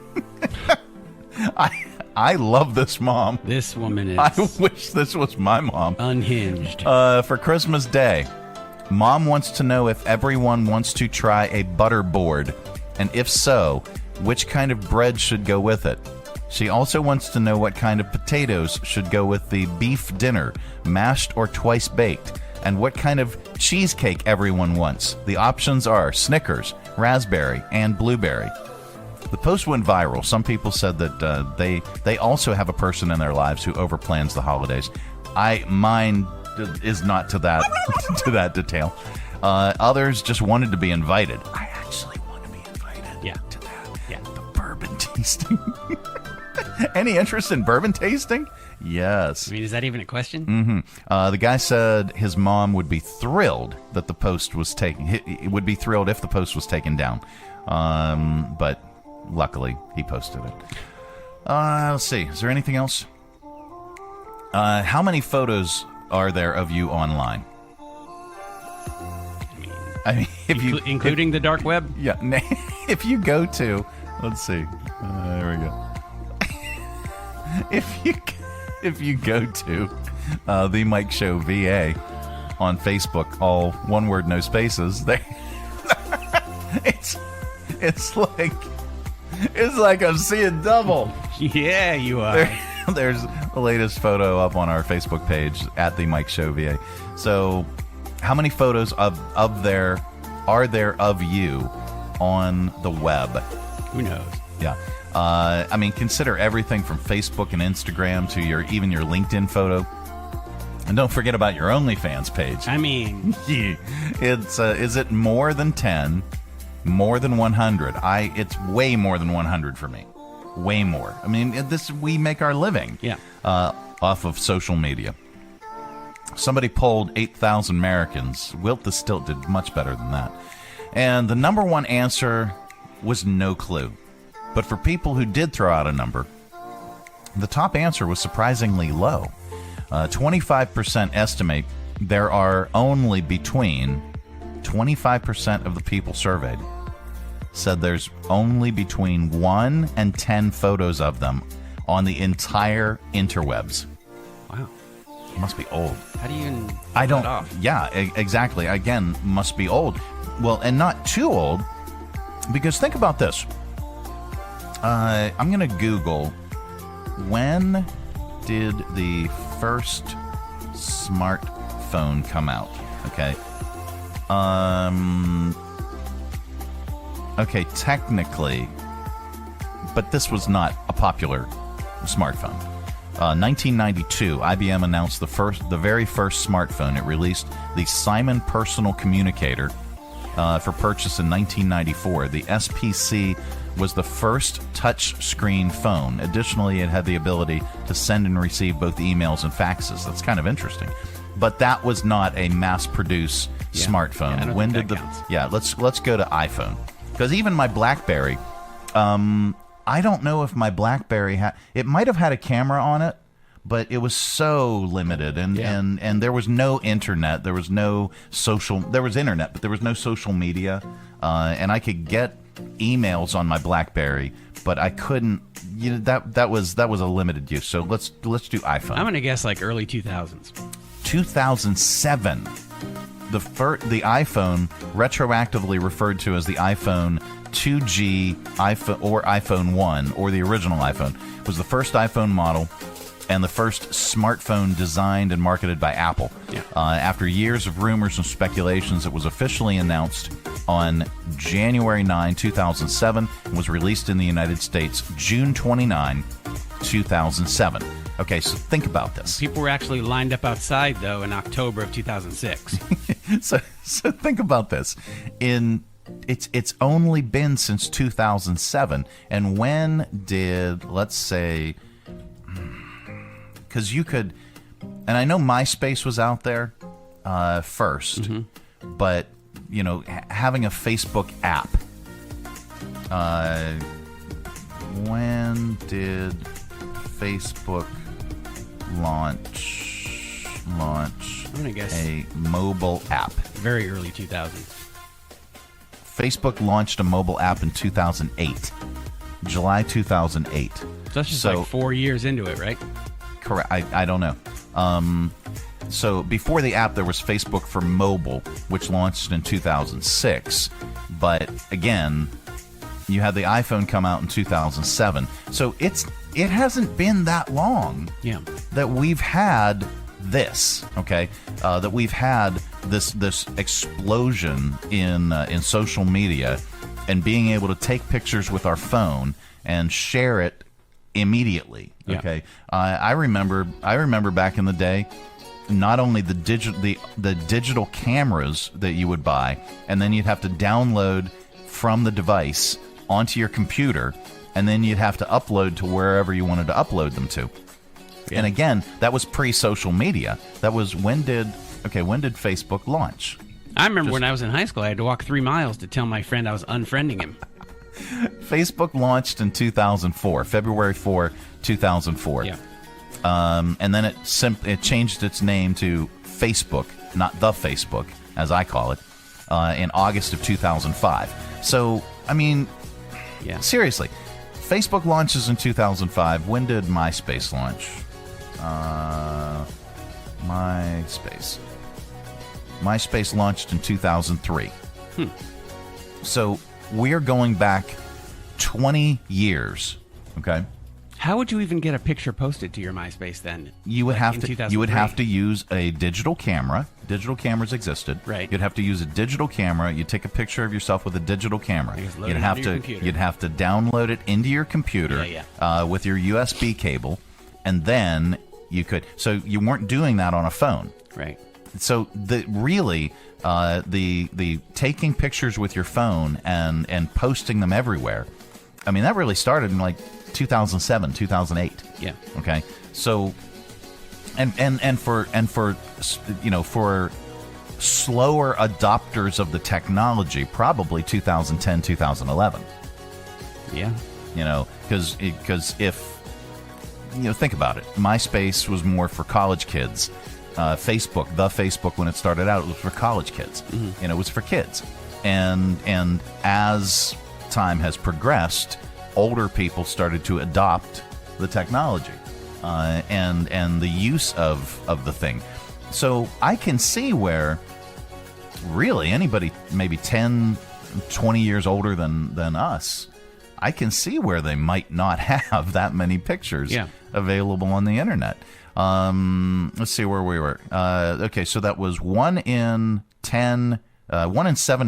I love this mom. This woman is... I wish this was my mom. Unhinged. For Christmas Day, Mom wants to know if everyone wants to try a butter board, and if so, which kind of bread should go with it. She also wants to know what kind of potatoes should go with the beef dinner, mashed or twice baked, and what kind of cheesecake everyone wants. The options are Snickers, raspberry, and blueberry. The post went viral. Some people said that they also have a person in their lives who overplans the holidays. Mine is not to that to that detail. Others just wanted to be invited. I actually want to be invited. Yeah. To that. Yeah. The bourbon tasting. Any interest in bourbon tasting? Yes. I mean, is that even a question? Mm-hmm. The guy said his mom would be thrilled that the post was taken. He would be thrilled if the post was taken down. But luckily, he posted it. Let's see. Is there anything else? How many photos are there of you online? I mean, including the dark web? Yeah. If you go to, let's see. There we go. If you go to the Mike Show VA on Facebook, all one word, no spaces. It's like I'm seeing double. Yeah, you are. There's the latest photo up on our Facebook page at the Mike Show VA. So, how many photos are there of you on the web? Who knows? Yeah. I mean, consider everything from Facebook and Instagram to even your LinkedIn photo. And don't forget about your OnlyFans page. I mean, it's is it more than 10? More than 100? It's way more than 100 for me. Way more. I mean, we make our living. Yeah. Off of social media. Somebody polled 8,000 Americans. Wilt the Stilt did much better than that. And the number one answer was no clue. But for people who did throw out a number, the top answer was surprisingly low. 25% estimate there are only between 25% of the people surveyed said there's only between 1 and 10 photos of them on the entire interwebs. Wow. It must be old. How do you even I don't. that off? Yeah, exactly. Again, must be old. Well, and not too old, because think about this. I'm going to Google, when did the first smartphone come out? Okay. Okay, technically, but this was not a popular smartphone. 1992, IBM announced the very first smartphone. It released the Simon Personal Communicator for purchase in 1994. The SPC was the first touch-screen phone. Additionally, it had the ability to send and receive both emails and faxes. That's kind of interesting. But that was not a mass-produced smartphone. Yeah, when did let's go to iPhone. Because even my BlackBerry, I don't know if my BlackBerry it might have had a camera on it, but it was so limited, and there was no internet, there was no social, there was internet, but there was no social media, and I could get emails on my BlackBerry, but I couldn't. That was a limited use. So let's do iPhone. I'm gonna guess like early 2000s. 2007. The iPhone, retroactively referred to as the iPhone 2G, iPhone or iPhone 1, or the original iPhone, was the first iPhone model and the first smartphone designed and marketed by Apple. After years of rumors and speculations, it was officially announced on January 9, 2007, and was released in the United States June 29, 2007. Okay, so think about this. People were actually lined up outside, though, in October of 2006. So think about this. It's only been since 2007, and when did, let's say, because you could, and I know MySpace was out there first, but having a Facebook app. When did Facebook launch I'm gonna guess a mobile app? Very early 2000s. Facebook launched a mobile app in 2008, July 2008. So that's just like 4 years into it, right? Correct. I don't know. So before the app, there was Facebook for mobile, which launched in 2006. But again, you had the iPhone come out in 2007. So it hasn't been that long that we've had this. Okay, that we've had this explosion in social media and being able to take pictures with our phone and share it immediately. Okay, I remember back in the day, not only the digital cameras that you would buy, and then you'd have to download from the device onto your computer, and then you'd have to upload to wherever you wanted to upload them to. And again, that was pre-social media. That was when did Facebook launch? I remember when I was in high school, I had to walk 3 miles to tell my friend I was unfriending him. Facebook launched in 2004, February 4, 2004. Yeah. And then it changed its name to Facebook, not the Facebook, as I call it, in August of 2005. So, I mean, seriously, Facebook launches in 2005. When did MySpace launch? MySpace launched in 2003. So we're going back 20 years. Okay. How would you even get a picture posted to your MySpace then? You would have to use a digital camera. Digital cameras existed. Right. You'd have to use a digital camera. You'd take a picture of yourself with a digital camera. You'd have to download it into your computer with your USB cable, and then you could. So you weren't doing that on a phone. Right. So the taking pictures with your phone and posting them everywhere. I mean, that really started in like 2007, 2008. Yeah. Okay. So, and for slower adopters of the technology, probably 2010, 2011. Yeah. Because if think about it, MySpace was more for college kids. Facebook, when it started out, it was for college kids. It was for kids. And as time has progressed, older people started to adopt the technology and the use of the thing. So I can see where really anybody maybe 10, 20 years older than us, I can see where they might not have that many pictures available on the internet. Let's see where we were. Okay, so that was 1 in 7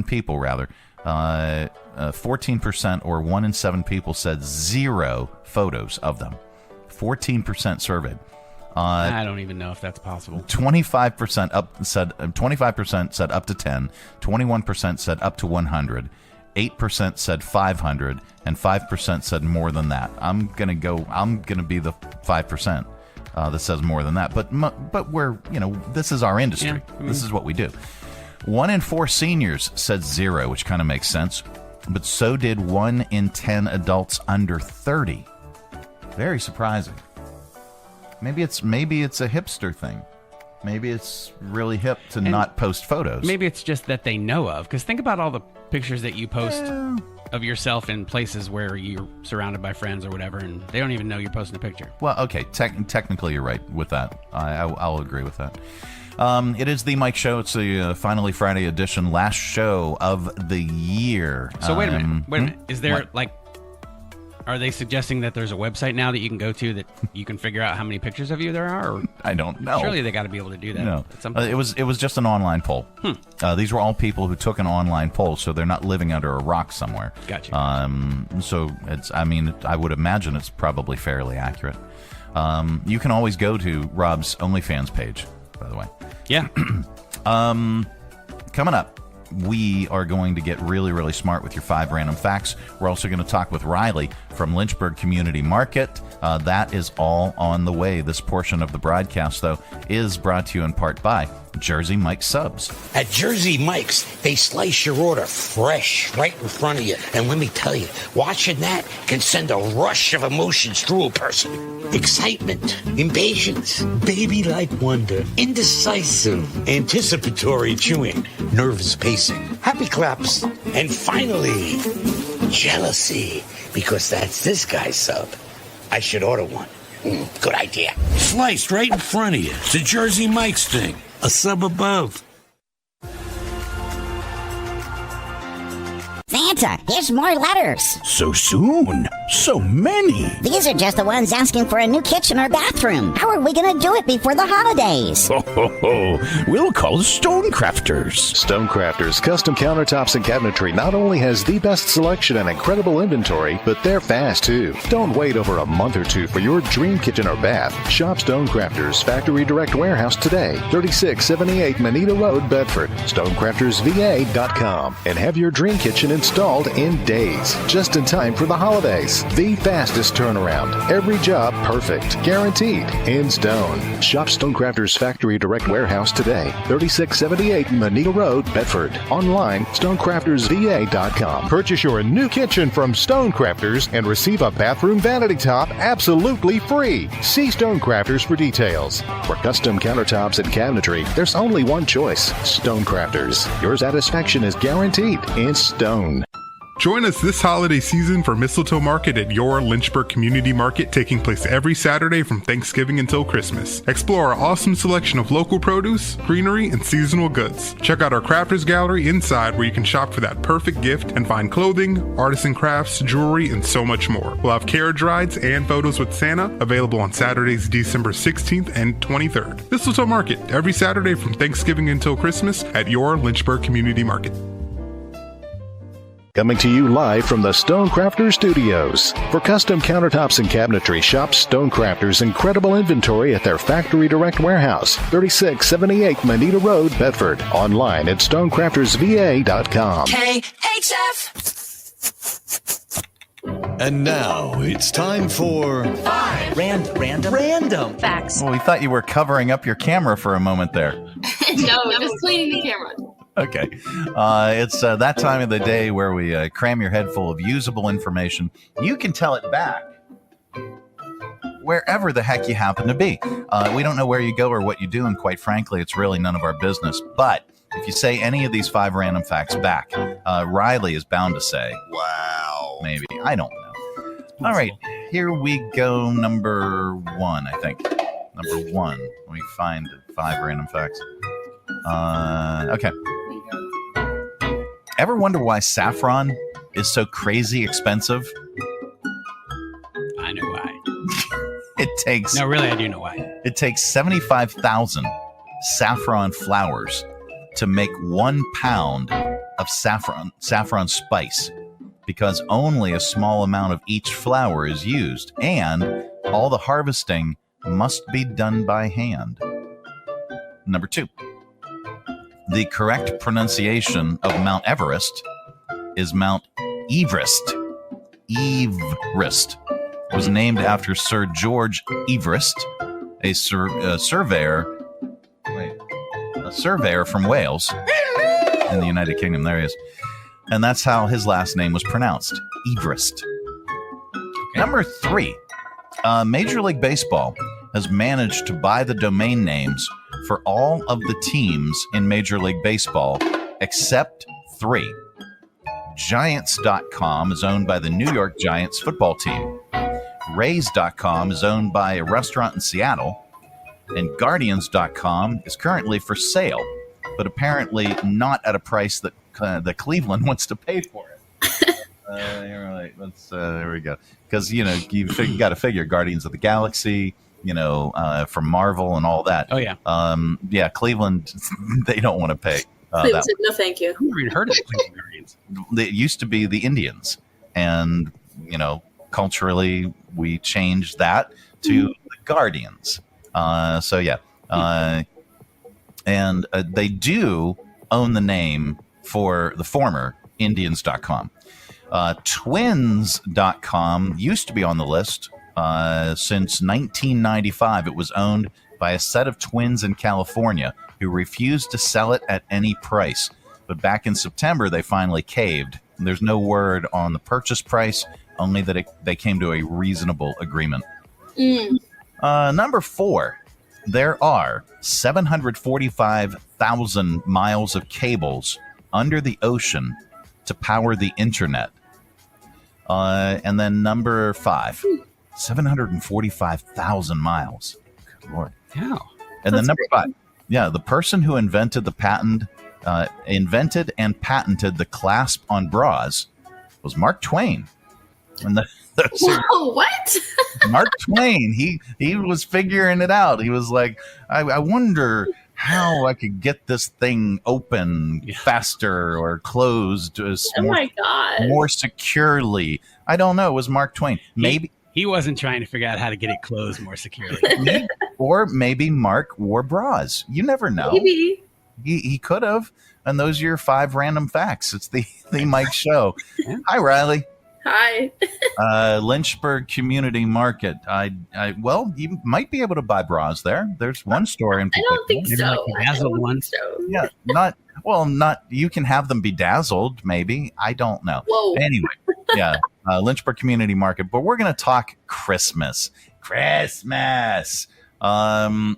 people rather. 14% or 1 in 7 people said 0 photos of them. 14% surveyed. I don't even know if that's possible. 25% said up to 10, 21% said up to 100, 8% said 500, and 5% said more than that. I'm gonna be the 5% that says more than that. But we're, this is our industry. Yeah, this is what we do. 1 in 4 seniors said 0, which kind of makes sense. But so did 1 in 10 adults under 30. Very surprising. Maybe it's a hipster thing. Maybe it's really hip to not post photos. Maybe it's just that they know of. Because think about all the pictures that you post of yourself in places where you're surrounded by friends or whatever, and they don't even know you're posting a picture. Well, okay, technically you're right with that. I'll agree with that. It is the Mike Show. It's the Finally Friday edition, last show of the year. So wait a minute. Is there are they suggesting that there's a website now that you can go to that you can figure out how many pictures of you there are? Or I don't know. Surely they got to be able to do that. No, at some point. It was just an online poll. These were all people who took an online poll, so they're not living under a rock somewhere. Gotcha. So I would imagine it's probably fairly accurate. You can always go to Rob's OnlyFans page, by the way. Yeah. Coming up, we are going to get really, really smart with your 5 random facts. We're also going to talk with Riley from Lynchburg Community Market. That is all on the way. This portion of the broadcast, though, is brought to you in part by Jersey Mike's Subs. At Jersey Mike's, they slice your order fresh right in front of you. And let me tell you, watching that can send a rush of emotions through a person. Excitement, impatience, baby-like wonder, indecisive, anticipatory chewing, nervous pacing, happy claps, and finally, jealousy, because that's this guy's sub. I should order one. Good idea. Sliced right in front of you. It's a Jersey Mike's thing. A sub above. Santa, here's more letters. So soon? So many. These are just the ones asking for a new kitchen or bathroom. How are we going to do it before the holidays? Ho, ho, ho. We'll call the Stonecrafters. Stonecrafters Custom Countertops and Cabinetry not only has the best selection and incredible inventory, but they're fast too. Don't wait over a month or two for your dream kitchen or bath. Shop Stonecrafters Factory Direct Warehouse today, 3678 Manita Road, Bedford. StonecraftersVA.com, and have your dream kitchen installed in days, just in time for the holidays. The fastest turnaround. Every job perfect. Guaranteed. In stone. Shop Stonecrafters Factory Direct Warehouse today, 3678 Manita Road, Bedford. Online, StonecraftersVA.com. Purchase your new kitchen from Stonecrafters and receive a bathroom vanity top absolutely free. See Stonecrafters for details. For custom countertops and cabinetry, there's only one choice. Stonecrafters. Your satisfaction is guaranteed in stone. Join us this holiday season for Mistletoe Market at your Lynchburg Community Market, taking place every Saturday from Thanksgiving until Christmas. Explore our awesome selection of local produce, greenery, and seasonal goods. Check out our Crafters Gallery inside, where you can shop for that perfect gift and find clothing, artisan crafts, jewelry, and so much more. We'll have carriage rides and photos with Santa available on Saturdays, December 16th and 23rd. Mistletoe Market every Saturday from Thanksgiving until Christmas at your Lynchburg Community Market. Coming to you live from the Stonecrafters Studios. For custom countertops and cabinetry, shop Stonecrafters' incredible inventory at their Factory Direct Warehouse, 3678 Manita Road, Bedford. Online at StonecraftersVA.com. KHF! And now it's time for 5 random facts. Well, we thought you were covering up your camera for a moment there. No, I'm just cleaning the camera. Okay. It's that time of the day where we cram your head full of usable information. You can tell it back wherever the heck you happen to be. We don't know where you go or what you do, and quite frankly, it's really none of our business. But if you say any of these 5 random facts back, Riley is bound to say, wow, maybe. I don't know. All right. Here we go. Number 1, I think. Number 1. Let me find 5 random facts. Okay. Ever wonder why saffron is so crazy expensive? I know why. It takes... No, really, I do know why. It takes 75,000 saffron flowers to make 1 pound of saffron spice, because only a small amount of each flower is used, and all the harvesting must be done by hand. Number 2. The correct pronunciation of Mount Everest is Mount Everest. Everest was named after Sir George Everest, a surveyor from Wales in the United Kingdom. There he is. And that's how his last name was pronounced, Everest. Okay. Number 3, Major League Baseball has managed to buy the domain names for all of the teams in Major League Baseball except 3. Giants.com is owned by the New York Giants football team. Rays.com is owned by a restaurant in Seattle. And Guardians.com is currently for sale, but apparently not at a price that Cleveland wants to pay for it. There we go. Because, you got to figure Guardians of the Galaxy, from Marvel and all that. Oh, yeah. Yeah, Cleveland, they don't want to pay. Cleveland said, no, thank you. I've never even heard of the Cleveland Guardians. It used to be the Indians. And, culturally, we changed that to the Guardians. And they do own the name for the former Indians.com. Twins.com used to be on the list since 1995. It was owned by a set of twins in California who refused to sell it at any price. But back in September, they finally caved. There's no word on the purchase price, only that they came to a reasonable agreement. Number 4, there are 745,000 miles of cables under the ocean to power the internet. And then number 5, 745,000 miles. Good Lord. Wow. And then number 5, the person who invented and patented the clasp on bras was Mark Twain. And Whoa, what? Mark Twain, he was figuring it out. He was like, I wonder how I could get this thing open faster or closed more securely. I don't know. It was Mark Twain. Maybe he wasn't trying to figure out how to get it closed more securely. Or maybe Mark wore bras. You never know. Maybe. He could have. And those are your 5 random facts. It's the Mike Show. Hi, Riley. Hi. Lynchburg Community Market. Well, you might be able to buy bras there. There's one store in particular. I don't think so. Bedazzled ones. Yeah, you can have them bedazzled, maybe. I don't know. Whoa. Anyway, Lynchburg Community Market. But we're going to talk Christmas.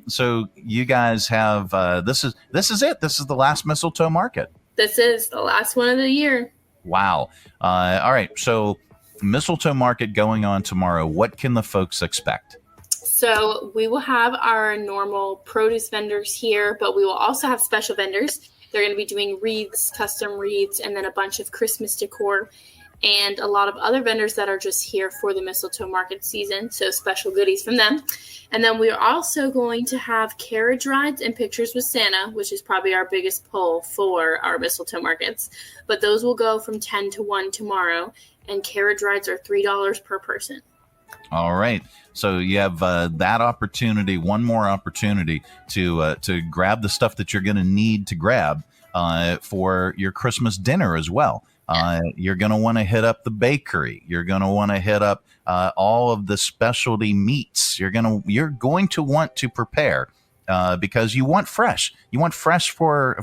So you guys have this is it. This is the last mistletoe market. This is the last one of the year. Wow. All right. So mistletoe market going on tomorrow. What can the folks expect? So we will have our normal produce vendors here, but we will also have special vendors. They're going to be doing wreaths, custom wreaths, and then a bunch of Christmas decor and a lot of other vendors that are just here for the mistletoe market season. So special goodies from them. And then we're also going to have carriage rides and pictures with Santa, which is probably our biggest pull for our mistletoe markets. But those will go from 10 to 1 tomorrow, and carriage rides are $3 per person. All right. So you have that opportunity, one more opportunity to grab the stuff that you're going to need to grab for your Christmas dinner as well. You're going to want to hit up the bakery. You're going to want to hit up all of the specialty meats. You're going to want to prepare because you want fresh. You want fresh for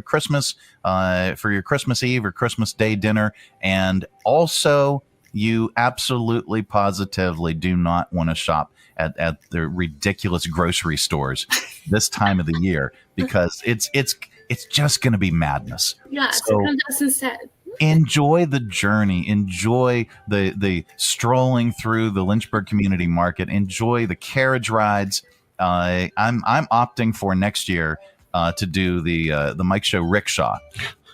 Christmas, for your Christmas Eve or Christmas Day dinner. And also, you absolutely positively do not want to shop at the ridiculous grocery stores this time of the year because it's just going to be madness. Yeah, so come to us instead. Enjoy the journey. Enjoy the strolling through the Lynchburg Community Market. Enjoy the carriage rides. I'm opting for next year to do the Mike Show rickshaw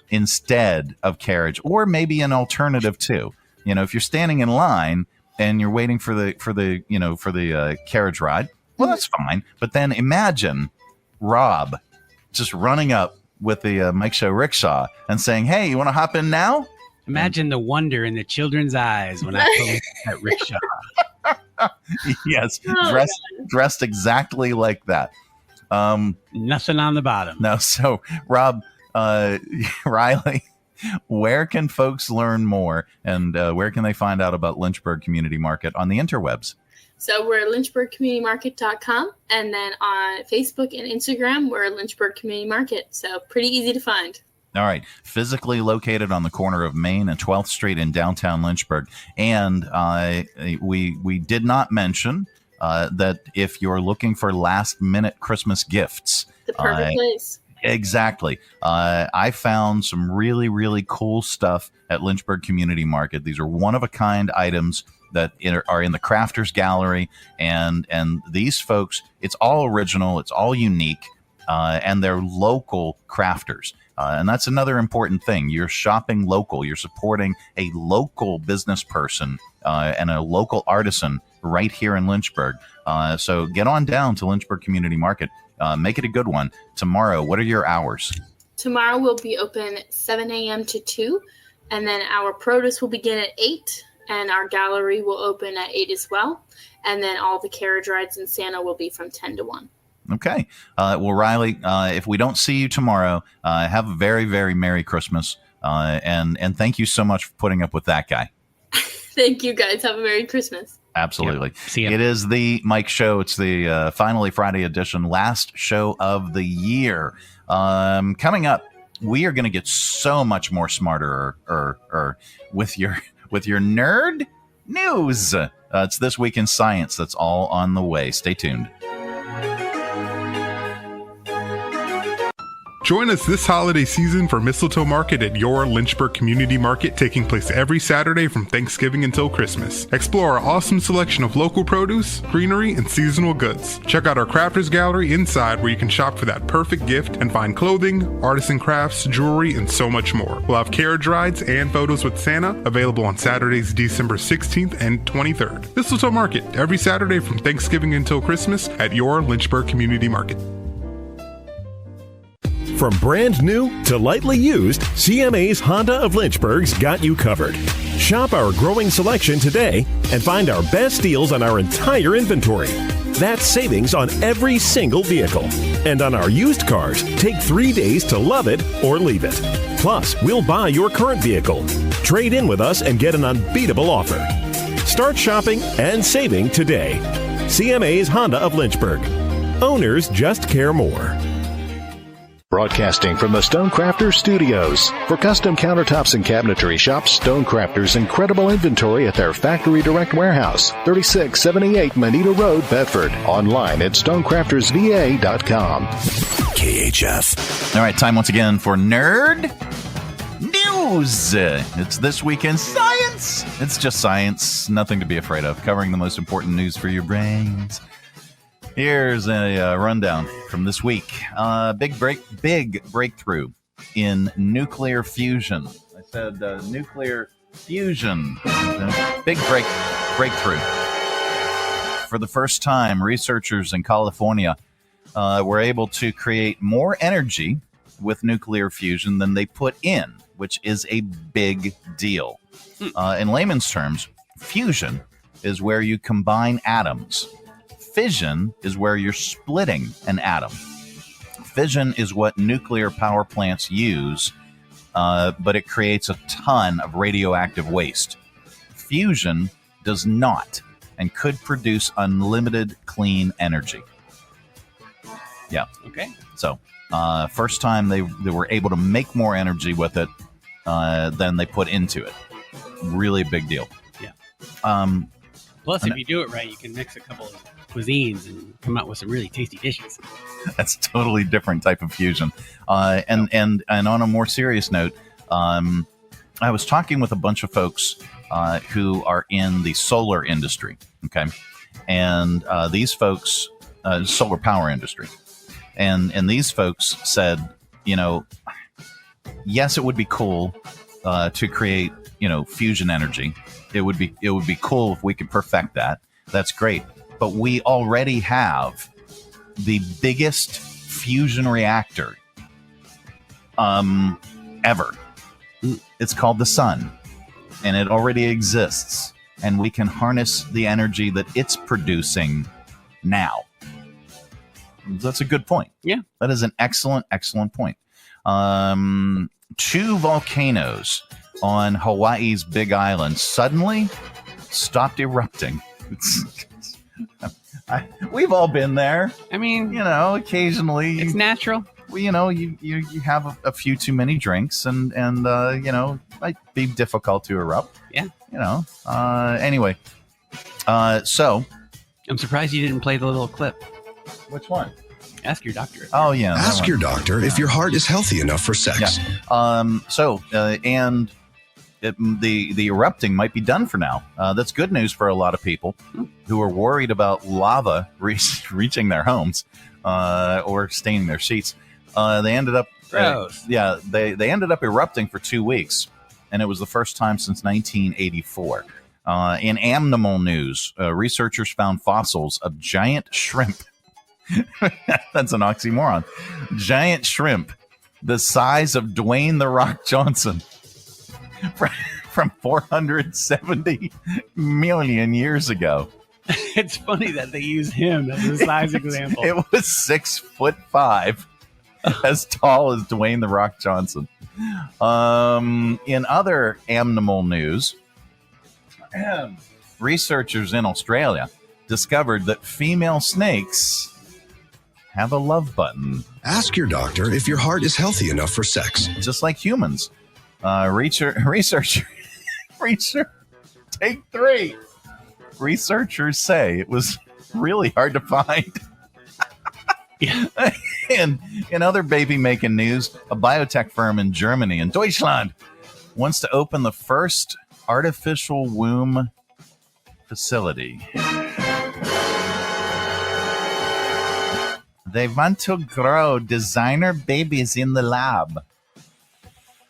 instead of carriage, or maybe an alternative too. If you're standing in line and you're waiting for the carriage ride, well, that's fine. But then imagine Rob just running up with the Mike Show rickshaw and saying, "Hey, you want to hop in now?" Imagine the wonder in the children's eyes when I pull that rickshaw. Yes, Oh, dressed exactly like that. Nothing on the bottom. No, so Rob, Riley, where can folks learn more, and where can they find out about Lynchburg Community Market on the interwebs? So we're lynchburgcommunitymarket.com, and then on Facebook and Instagram, we're Lynchburg Community Market. So pretty easy to find. All right. Physically located on the corner of Main and 12th Street in downtown Lynchburg. And we did not mention that if you're looking for last-minute Christmas gifts. The perfect place. Exactly. I found some really, really cool stuff at Lynchburg Community Market. These are one-of-a-kind items that are in the Crafters Gallery. And these folks, it's all original. It's all unique. And they're local crafters. And that's another important thing. You're shopping local. You're supporting a local business person and a local artisan right here in Lynchburg. So get on down to Lynchburg Community Market. Make it a good one. Tomorrow, what are your hours? Tomorrow we'll be open 7 a.m. to 2, and then our produce will begin at 8, and our gallery will open at 8 as well. And then all the carriage rides in Santa will be from 10 to 1. Okay. Well, Riley, if we don't see you tomorrow, have a very, very Merry Christmas. And thank you so much for putting up with that guy. Thank you, guys. Have a Merry Christmas. Absolutely. Yep. See ya. It is the Mike Show. It's the Finally Friday edition, last show of the year. Coming up, we are going to get so much more smarter with your nerd news. It's This Week in Science. That's all on the way. Stay tuned. Join us this holiday season for Mistletoe Market at your Lynchburg Community Market, taking place every Saturday from Thanksgiving until Christmas. Explore our awesome selection of local produce, greenery, and seasonal goods. Check out our Crafters Gallery inside, where you can shop for that perfect gift and find clothing, artisan crafts, jewelry, and so much more. We'll have carriage rides and photos with Santa available on Saturdays, December 16th and 23rd. Mistletoe Market, every Saturday from Thanksgiving until Christmas at your Lynchburg Community Market. From brand new to lightly used, CMA's Honda of Lynchburg's got you covered. Shop our growing selection today and find our best deals on our entire inventory. That's savings on every single vehicle. And on our used cars, take 3 days to love it or leave it. Plus, we'll buy your current vehicle. Trade in with us and get an unbeatable offer. Start shopping and saving today. CMA's Honda of Lynchburg. Owners just care more. Broadcasting from the Stonecrafters Studios. For custom countertops and cabinetry, shop Stonecrafters' incredible inventory at their Factory Direct Warehouse, 3678 Manita Road, Bedford. Online at stonecraftersva.com. KHF. All right, time once again for Nerd News. It's This Week in Science. It's just science, nothing to be afraid of, covering the most important news for your brains. Here's a rundown from this week. Big breakthrough in nuclear fusion. I said nuclear fusion. Big breakthrough. For the first time, researchers in California were able to create more energy with nuclear fusion than they put in, which is a big deal. In layman's terms, fusion is where you combine atoms. Fission is where you're splitting an atom. Fission is what nuclear power plants use, but it creates a ton of radioactive waste. Fusion does not and could produce unlimited clean energy. Yeah. Okay. So, first time they were able to make more energy with it than they put into it. Really big deal. Yeah. Plus, if you do it right, you can mix a couple of cuisines and come out with some really tasty dishes. That's a totally different type of fusion. And on a more serious note, I was talking with a bunch of folks who are in the solar industry. Okay. And these folks, solar power industry. And these folks said, yes, it would be cool to create, fusion energy. It would be cool if we could perfect that. That's great. But we already have the biggest fusion reactor ever. It's called the sun, and it already exists. and we can harness the energy that it's producing now. That's a good point. Yeah. That is an excellent, excellent point. 2 volcanoes on Hawaii's Big Island suddenly stopped erupting. We've all been there. I mean, occasionally it's natural. Well, you have a few too many drinks, and it might be difficult to erupt. Yeah. Anyway, so I'm surprised you didn't play the little clip. Which one? Ask your doctor. Oh yeah. Ask your doctor if your heart is healthy enough for sex. Yeah. The erupting might be done for now. That's good news for a lot of people who are worried about lava reaching their homes or staining their seats. They ended up, they ended up erupting for 2 weeks, and it was the first time since 1984. In animal news, researchers found fossils of giant shrimp. That's an oxymoron. Giant shrimp, the size of Dwayne "The Rock" Johnson. From 470 million years ago. It's funny that they use him as a size example. It was 6'5", as tall as Dwayne "The Rock" Johnson. In other animal news, researchers in Australia discovered that female snakes have a love button. Ask your doctor if your heart is healthy enough for sex. Just like humans. Researcher, take 3. Researchers say it was really hard to find. And in other baby-making news, a biotech firm in Germany, in Deutschland, wants to open the first artificial womb facility. They want to grow designer babies in the lab.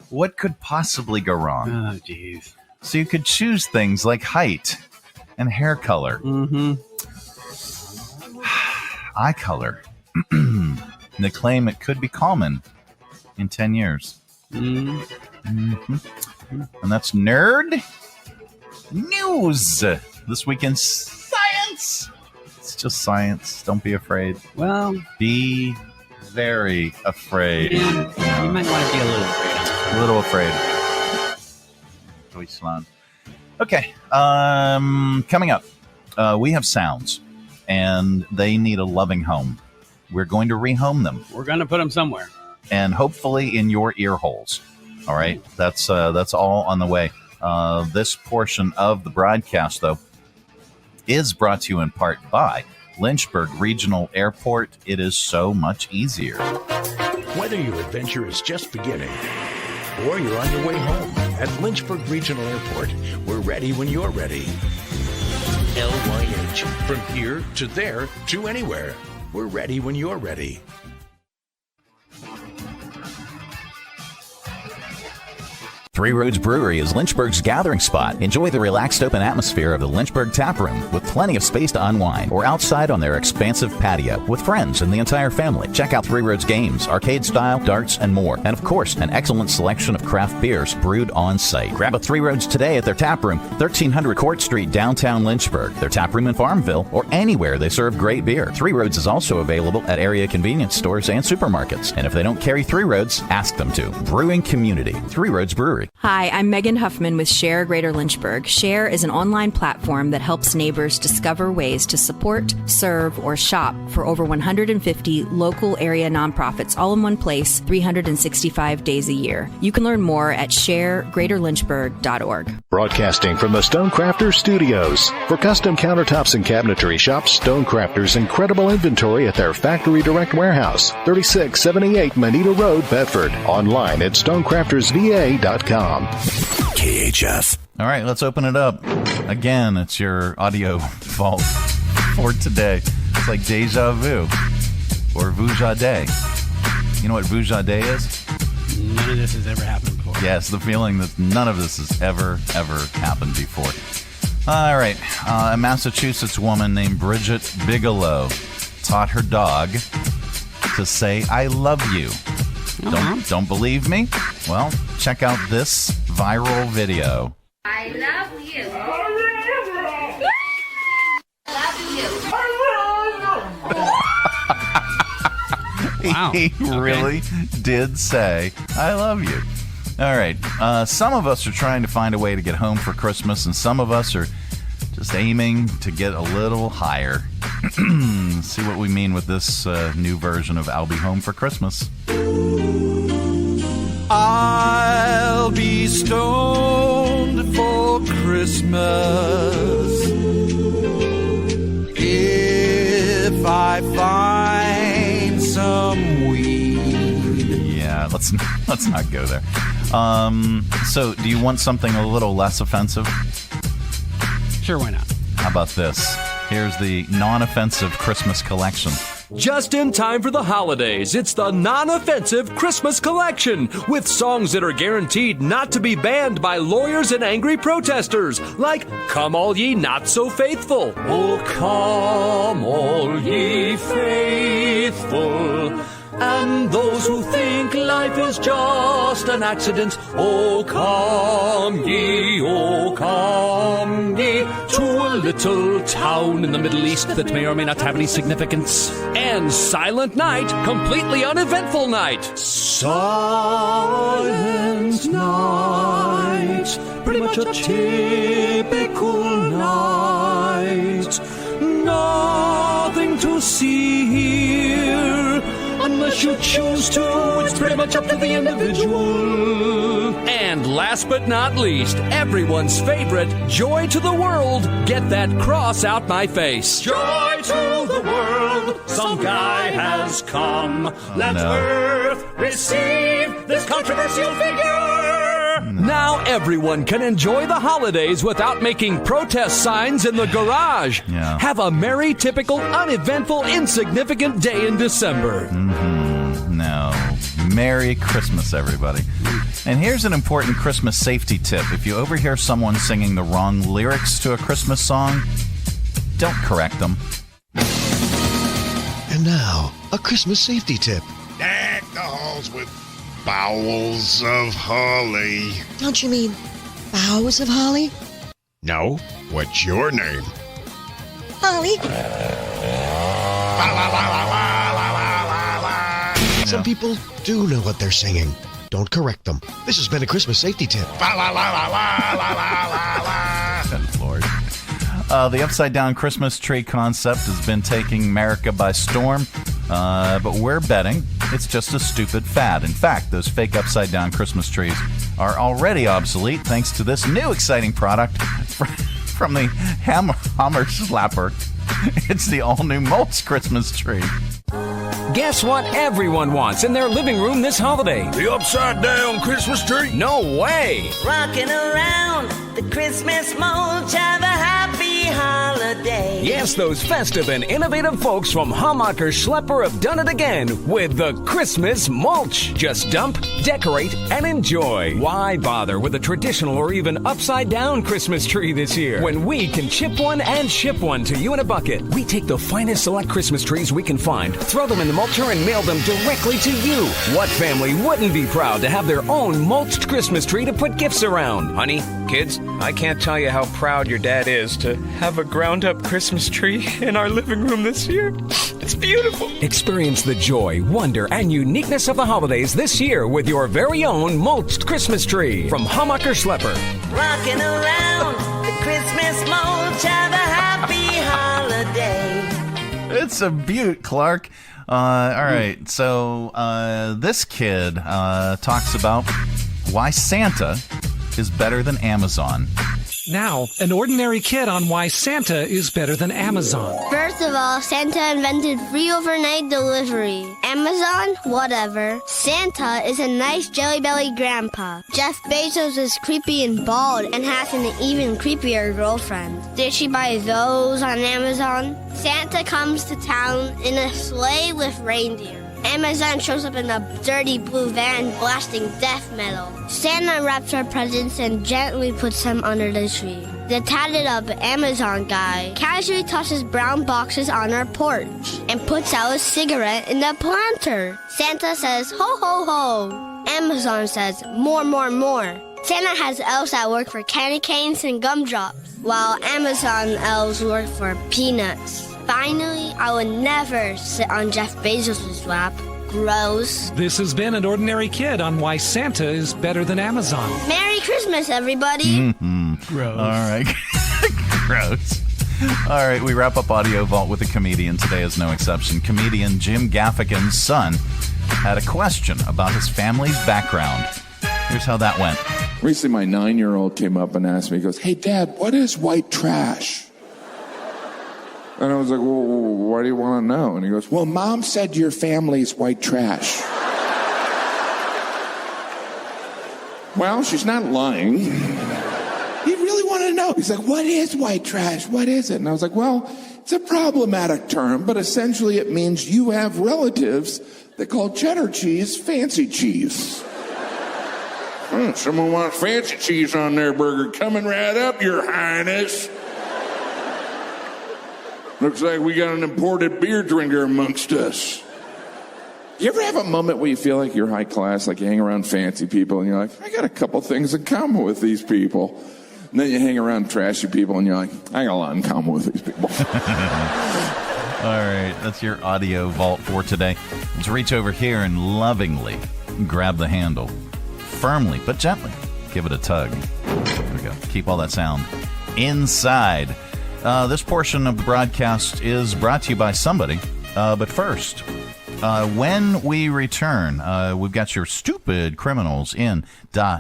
What could possibly go wrong? Oh, jeez. So you could choose things like height and hair color. Mm-hmm. Eye color. They claim it could be common in 10 years. Mm-hmm. And that's Nerd News. This week in science. It's just science. Don't be afraid. Well, be very afraid. Yeah, you might want to be a little afraid. A little afraid. Deutschland. Okay. Coming up, we have sounds, and they need a loving home. We're going to rehome them. We're going to put them somewhere, and hopefully in your ear holes. All right. That's all on the way. This portion of the broadcast, though, is brought to you in part by Lynchburg Regional Airport. It is so much easier. Whether your adventure is just beginning or you're on your way home, at Lynchburg Regional Airport, we're ready when you're ready. LYH. From here to there to anywhere. We're ready when you're ready. Three Roads Brewery is Lynchburg's gathering spot. Enjoy the relaxed open atmosphere of the Lynchburg Tap Room with plenty of space to unwind, or outside on their expansive patio with friends and the entire family. Check out Three Roads games, arcade style, darts, and more. And of course, an excellent selection of craft beers brewed on site. Grab a Three Roads today at their tap room, 1300 Court Street, downtown Lynchburg, their tap room in Farmville, or anywhere they serve great beer. Three Roads is also available at area convenience stores and supermarkets. And if they don't carry Three Roads, ask them to. Brewing community. Three Roads Brewery. Hi, I'm Megan Huffman with Share Greater Lynchburg. Share is an online platform that helps neighbors discover ways to support, serve, or shop for over 150 local area nonprofits all in one place, 365 days a year. You can learn more at sharegreaterlynchburg.org. Broadcasting from the Stonecrafters Studios. For custom countertops and cabinetry, shop Stonecrafters' incredible inventory at their Factory Direct Warehouse, 3678 Manita Road, Bedford. Online at stonecraftersva.com. KHF. All right, let's open it up. Again, it's your AudioVault for today. It's like deja vu or vujade. You know what vujade is? None of this has ever happened before. Yes, the feeling that none of this has ever happened before. All right, a Massachusetts woman named Bridget Bigelow taught her dog to say, "I love you." Don't believe me? Well, check out this viral video. I love you. Wow. He really did say, I love you. All right. Some of us are trying to find a way to get home for Christmas, and some of us are just aiming to get a little higher. See what we mean with this new version of I'll Be Home for Christmas. I'll be stoned for Christmas if I find some weed. Yeah, let's not go there. So, do you want something a little less offensive? Sure, why not? How about this? Here's the non-offensive Christmas collection. Just in time for the holidays, it's the non-offensive Christmas collection with songs that are guaranteed not to be banned by lawyers and angry protesters, like Come All Ye Not So Faithful. Oh, come all ye faithful, and those who think life is just an accident. Oh, come ye to a little town in the Middle East that may or may not have any significance. And Silent Night, completely uneventful night. Silent Night, pretty much a typical night. Nothing to see here, unless you choose to. It's pretty much up to the individual. And last but not least, everyone's favorite, Joy to the World. Get that cross out my face. Joy to the world, some guy has come. Let Earth receive this controversial figure. Now everyone can enjoy the holidays without making protest signs in the garage. Yeah. Have a merry, typical, uneventful, insignificant day in December. No. Merry Christmas, everybody. And here's an important Christmas safety tip. If you overhear someone singing the wrong lyrics to a Christmas song, don't correct them. And now, a Christmas safety tip. Deck the halls with boughs of holly. Don't you mean boughs of holly? No. What's your name? Holly. Some people do know what they're singing. Don't correct them. This has been a Christmas safety tip. Good Lord. The upside-down Christmas tree concept has been taking America by storm, but we're betting it's just a stupid fad. In fact, those fake upside-down Christmas trees are already obsolete thanks to this new exciting product from the Hammer Slapper. It's the all-new Mulch Christmas tree. Guess what everyone wants in their living room this holiday? The upside-down Christmas tree? No way! Rocking around the Christmas mulch, have a happy holiday. Yes, those festive and innovative folks from Hammacher Schlepper have done it again with the Christmas mulch. Just dump, decorate, and enjoy. Why bother with a traditional or even upside-down Christmas tree this year when we can chip one and ship one to you in a bucket? We take the finest select Christmas trees we can find, throw them in the mulcher, and mail them directly to you. What family wouldn't be proud to have their own mulched Christmas tree to put gifts around? Honey, kids, I can't tell you how proud your dad is to have a ground-up Christmas tree in our living room this year. It's beautiful. Experience the joy, wonder, and uniqueness of the holidays this year with your very own mulched Christmas tree from Hammacher Schlepper. Rocking around the Christmas mulch, have a happy holiday. It's a beaut, Clark. All right, so this kid talks about why Santa is better than Amazon. Now, an ordinary kid on why Santa is better than Amazon. First of all, Santa invented free overnight delivery. Amazon? Whatever. Santa is a nice jelly-belly grandpa. Jeff Bezos is creepy and bald and has an even creepier girlfriend. Did she buy those on Amazon? Santa comes to town in a sleigh with reindeer. Amazon shows up in a dirty blue van blasting death metal. Santa wraps our presents and gently puts them under the tree. The tatted up Amazon guy casually tosses brown boxes on our porch and puts out a cigarette in the planter. Santa says, ho, ho, ho. Amazon says, more, more, more. Santa has elves that work for candy canes and gumdrops, while Amazon elves work for peanuts. Finally, I would never sit on Jeff Bezos' lap. Gross. This has been An Ordinary Kid on Why Santa is Better Than Amazon. Merry Christmas, everybody. Gross. All right. Gross. All right, we wrap up AudioVault with a comedian. Today is no exception. Comedian Jim Gaffigan's son had a question about his family's background. Here's how that went. Recently, my 9-year-old came up and asked me, he goes, "Hey, Dad, what is white trash?" And I was like, "Well, why do you want to know?" And he goes, "Well, Mom said your family's white trash." Well, she's not lying. He really wanted to know. He's like, "What is white trash? What is it?" And I was like, "Well, it's a problematic term, but essentially it means you have relatives that call cheddar cheese fancy cheese." Someone wants fancy cheese on their burger. Coming right up, Your Highness. Looks like we got an imported beer drinker amongst us. You ever have a moment where you feel like you're high class, like you hang around fancy people and you're like, I got a couple things in common with these people. And then you hang around trashy people and you're like, I got a lot in common with these people. All right, that's your AudioVault for today. Let's reach over here and lovingly grab the handle. Firmly, but gently, give it a tug. There we go. Keep all that sound inside. This portion of the broadcast is brought to you by somebody. But first, when we return, we've got your stupid criminals in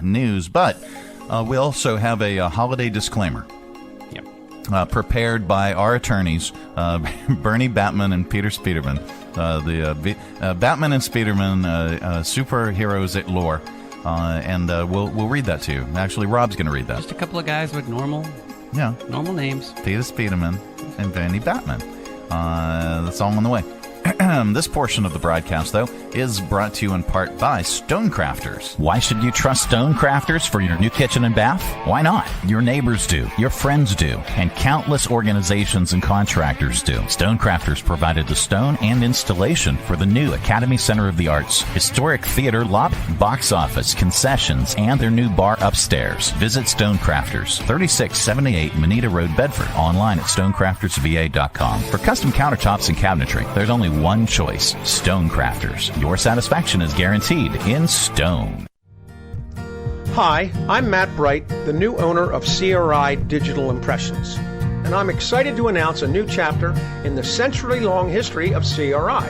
.news, but we also have a holiday disclaimer. Yep. Prepared by our attorneys, Bernie Batman and Peter Spiderman. Batman and Spiderman, superheroes at lore. And we'll read that to you. Actually, Rob's going to read that. Just a couple of guys with normal names. Peter Spiderman and Vandy Batman. That's all on the way. This portion of the broadcast, though, is brought to you in part by Stonecrafters. Why should you trust Stonecrafters for your new kitchen and bath? Why not? Your neighbors do, your friends do, and countless organizations and contractors do. Stonecrafters provided the stone and installation for the new Academy Center of the Arts, historic theater lobby, box office, concessions, and their new bar upstairs. Visit Stonecrafters, 3678 Manita Road, Bedford. Online at stonecraftersva.com. For custom countertops and cabinetry, there's only one choice: Stonecrafters. Your satisfaction is guaranteed in stone. Hi, I'm Matt Bright, the new owner of CRI Digital Impressions, and I'm excited to announce a new chapter in the century-long history of CRI.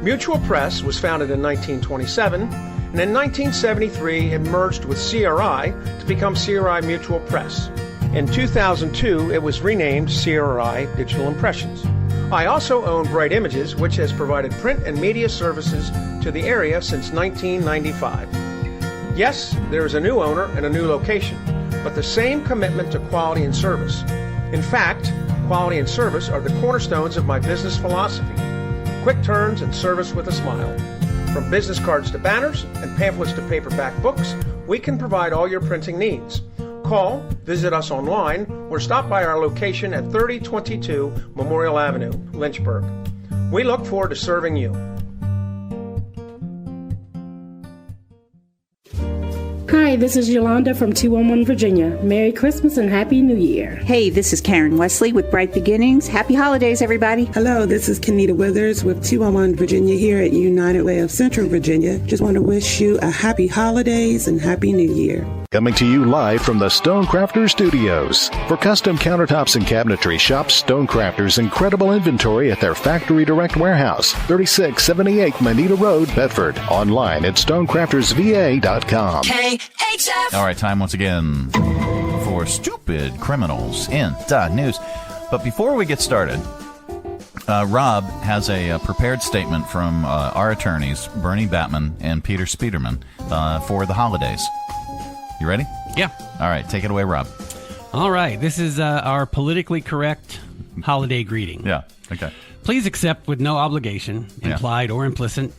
Mutual Press was founded in 1927, and in 1973 it merged with CRI to become CRI Mutual Press. In 2002, it was renamed CRI Digital Impressions. I also own Bright Images, which has provided print and media services to the area since 1995. Yes, there is a new owner and a new location, but the same commitment to quality and service. In fact, quality and service are the cornerstones of my business philosophy. Quick turns and service with a smile. From business cards to banners and pamphlets to paperback books, we can provide all your printing needs. Call, visit us online, or stop by our location at 3022 Memorial Avenue, Lynchburg. We look forward to serving you. Hi, this is Yolanda from 211 Virginia. Merry Christmas and Happy New Year. Hey, this is Karen Wesley with Bright Beginnings. Happy holidays, everybody. Hello, this is Kenita Withers with 211 Virginia here at United Way of Central Virginia. Just want to wish you a happy holidays and Happy New Year. Coming to you live from the Stonecrafters Studios. For custom countertops and cabinetry, shop Stonecrafters' incredible inventory at their Factory Direct Warehouse, 3678 Manita Road, Bedford. Online at stonecraftersva.com. KHF. All right, time once again for Stupid Criminals in .news. But before we get started, Rob has a prepared statement from our attorneys, Bernie Batman and Peter Spiderman, for the holidays. You ready? Yeah. All right, take it away, Rob. All right, this is our politically correct holiday greeting. Yeah, okay. Please accept with no obligation, implied or implicit,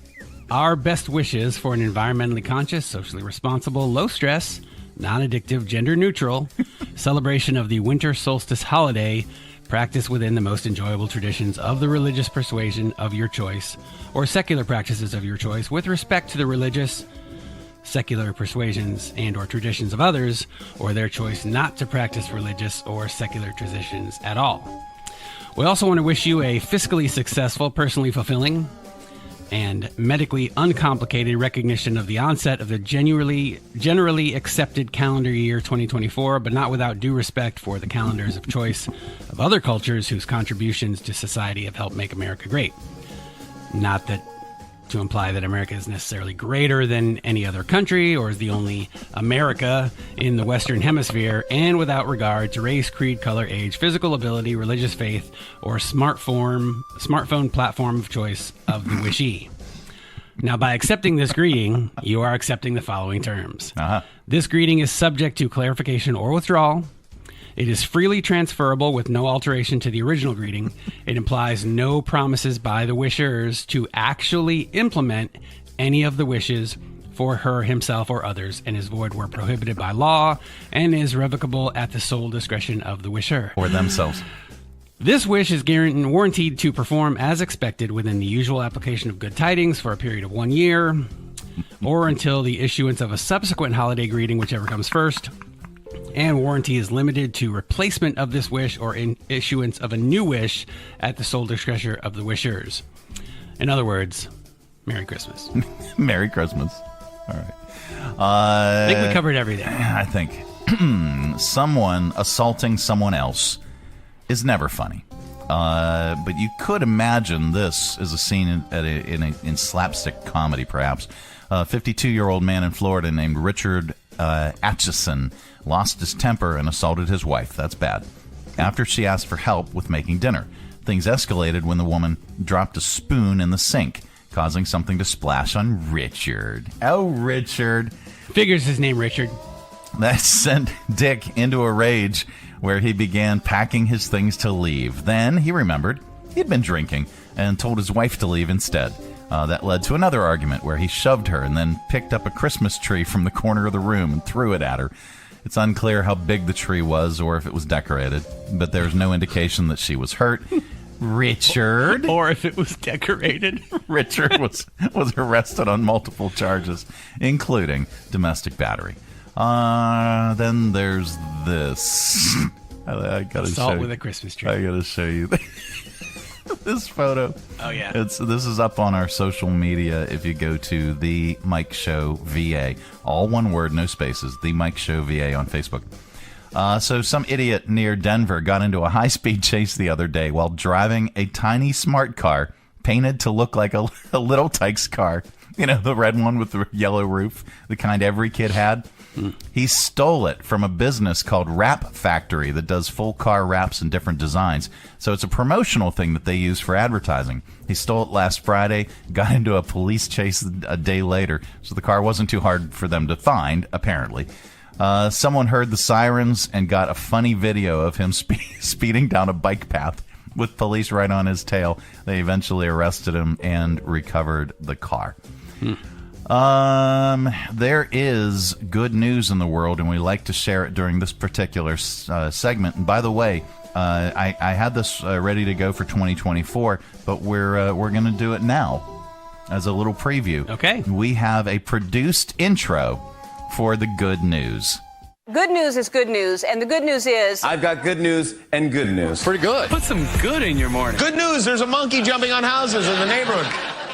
our best wishes for an environmentally conscious, socially responsible, low-stress, non-addictive, gender-neutral celebration of the winter solstice holiday practiced within the most enjoyable traditions of the religious persuasion of your choice or secular practices of your choice with respect to the religious, secular persuasions and or traditions of others, or their choice not to practice religious or secular traditions at all. We also want to wish you a fiscally successful, personally fulfilling, and medically uncomplicated recognition of the onset of the generally accepted calendar year 2024, but not without due respect for the calendars of choice of other cultures whose contributions to society have helped make America great. Not that to imply that America is necessarily greater than any other country or is the only America in the Western Hemisphere, and without regard to race, creed, color, age, physical ability, religious faith, or smartphone platform of choice of the wishee. Now, by accepting this greeting, you are accepting the following terms. This greeting is subject to clarification or withdrawal. It is freely transferable with no alteration to the original greeting. It implies no promises by the wishers to actually implement any of the wishes for her, himself, or others, and is void where prohibited by law, and is revocable at the sole discretion of the wisher. Or themselves. This wish is warranted to perform as expected within the usual application of good tidings for a period of 1 year, or until the issuance of a subsequent holiday greeting, whichever comes first. And warranty is limited to replacement of this wish or issuance of a new wish at the sole discretion of the wishers. In other words, Merry Christmas. Merry Christmas. All right. I think we covered everything. I think someone assaulting someone else is never funny. But you could imagine this as a scene in slapstick comedy, perhaps. A 52-year-old man in Florida named Richard Atchison lost his temper and assaulted his wife. That's bad. After she asked for help with making dinner, things escalated when the woman dropped a spoon in the sink, causing something to splash on Richard. Oh, Richard. Figures his name, Richard. That sent Dick into a rage where he began packing his things to leave. Then he remembered he'd been drinking and told his wife to leave instead. That led to another argument where he shoved her and then picked up a Christmas tree from the corner of the room and threw it at her. It's unclear how big the tree was or if it was decorated, but there's no indication that she was hurt. Richard. Or if it was decorated. Richard was arrested on multiple charges, including domestic battery. Then there's this. I gotta Assault show with you. a Christmas tree. I gotta show you this photo. Oh, yeah. This is up on our social media if you go to The Mike Show VA. All one word, no spaces. The Mike Show VA on Facebook. So some idiot near Denver got into a high-speed chase the other day while driving a tiny smart car painted to look like a Little Tykes car. You know, the red one with the yellow roof, the kind every kid had. He stole it from a business called Wrap Factory that does full car wraps in different designs. So it's a promotional thing that they use for advertising. He stole it last Friday, got into a police chase a day later, so the car wasn't too hard for them to find, apparently. Someone heard the sirens and got a funny video of him speeding down a bike path with police right on his tail. They eventually arrested him and recovered the car. There is good news in the world, and we like to share it during this particular segment. And by the way, I had this ready to go for 2024, but we're going to do it now as a little preview. Okay. We have a produced intro for the good news. Good news is good news, and the good news is... I've got good news and good news. Pretty good. Put some good in your morning. Good news, there's a monkey jumping on houses in the neighborhood.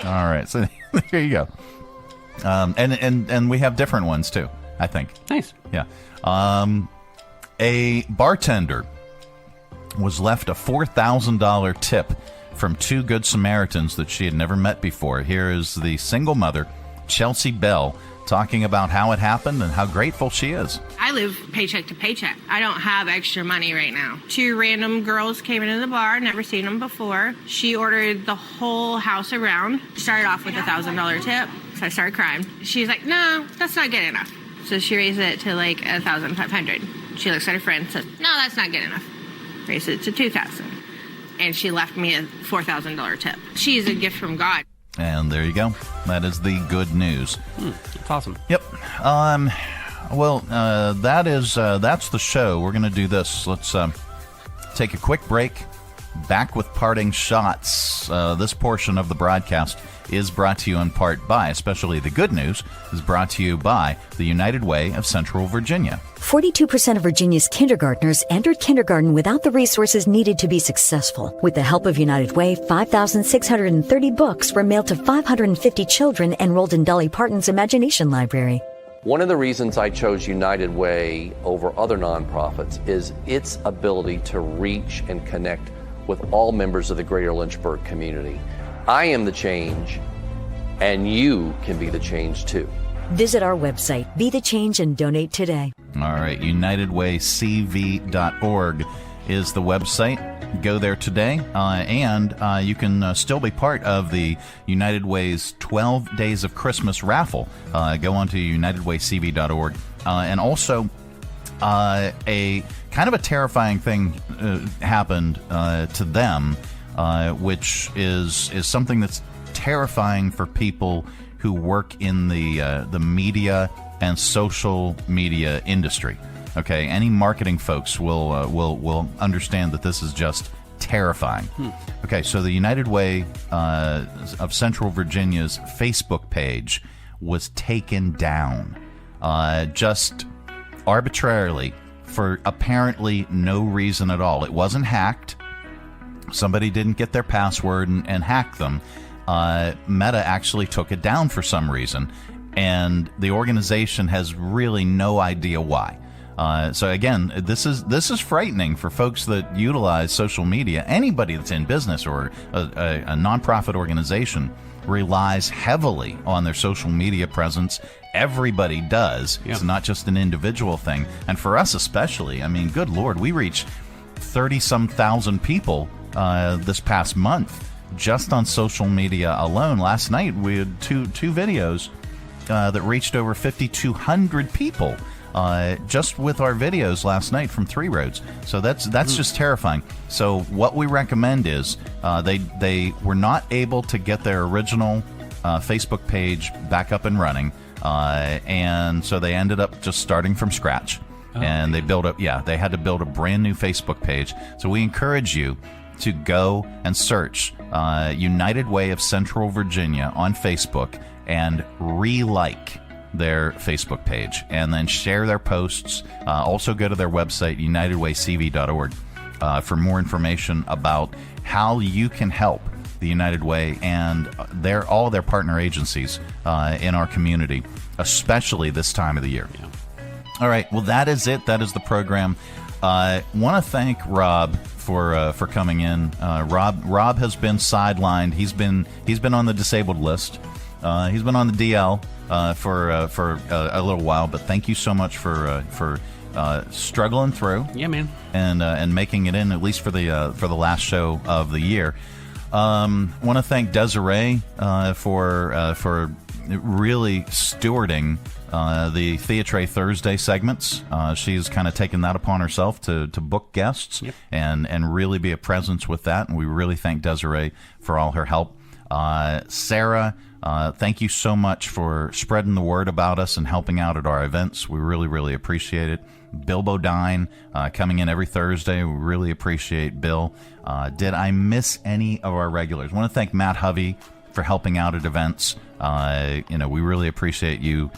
All right, so here you go. And we have different ones, too, I think. Nice. Yeah. A bartender was left a $4,000 tip from two Good Samaritans that she had never met before. Here is the single mother, Chelsea Bell, talking about how it happened and how grateful she is. I live paycheck to paycheck. I don't have extra money right now. Two random girls came into the bar, never seen them before. She ordered the whole house around. Started off with $1,000 tip, so I started crying. She's like, no, that's not good enough. So she raised it to like $1,500. She looks at her friend and says, no, that's not good enough. Raised it to $2,000. And she left me a $4,000 tip. She's a gift from God. And there you go. That is the good news. That's awesome. Yep. Well, that's the show. We're going to do this. Let's take a quick break. Back with parting shots. This portion of the broadcast is brought to you in part by, especially the good news, is brought to you by the United Way of Central Virginia. 42% of Virginia's kindergartners entered kindergarten without the resources needed to be successful. With the help of United Way, 5,630 books were mailed to 550 children enrolled in Dolly Parton's Imagination Library. One of the reasons I chose United Way over other nonprofits is its ability to reach and connect with all members of the greater Lynchburg community. I am the change, and you can be the change too. Visit our website, Be the Change, and donate today. All right, UnitedWayCV.org is the website. Go there today, and you can still be part of the United Way's 12 Days of Christmas raffle. Go on to UnitedWayCV.org. And also, a kind of a terrifying thing happened to them, which is something that's terrifying for people who work in the media and social media industry. Okay, any marketing folks will understand that this is just terrifying. Okay, so the United Way of Central Virginia's Facebook page was taken down just arbitrarily for apparently no reason at all. It wasn't hacked. Somebody didn't get their password and hack them. Meta actually took it down for some reason, and the organization has really no idea why. So again, this is frightening for folks that utilize social media. Anybody that's in business or a nonprofit organization relies heavily on their social media presence. Everybody does. Yep. It's not just an individual thing. And for us especially, I mean, good Lord, we reach 30-some thousand people this past month just on social media alone. Last night we had two videos that reached over 5,200 people just with our videos last night from Three Roads. So that's just terrifying. So what we recommend is they were not able to get their original Facebook page back up and running, and so they ended up just starting from scratch. And they had to build a brand new Facebook page. So we encourage you to go and search United Way of Central Virginia on Facebook and re-like their Facebook page, and then share their posts. Also go to their website, UnitedWayCV.org, for more information about how you can help the United Way and all their partner agencies in our community, especially this time of the year. Yeah. All right, well, that is it. That is the program. Want to thank Rob for coming in. Rob has been sidelined. He's been on the disabled list. He's been on the DL for a little while, but thank you so much for struggling through. Yeah, man. And making it in, at least for the last show of the year. Want to thank Desiree for really stewarding the Theatre Thursday segments. She's kind of taken that upon herself to book guests. Yep. and really be a presence with that. And we really thank Desiree for all her help. Sarah, thank you so much for spreading the word about us and helping out at our events. We really, really appreciate it. Bill Bodine coming in every Thursday. We really appreciate Bill. Did I miss any of our regulars? I want to thank Matt Hovey for helping out at events. We really appreciate you,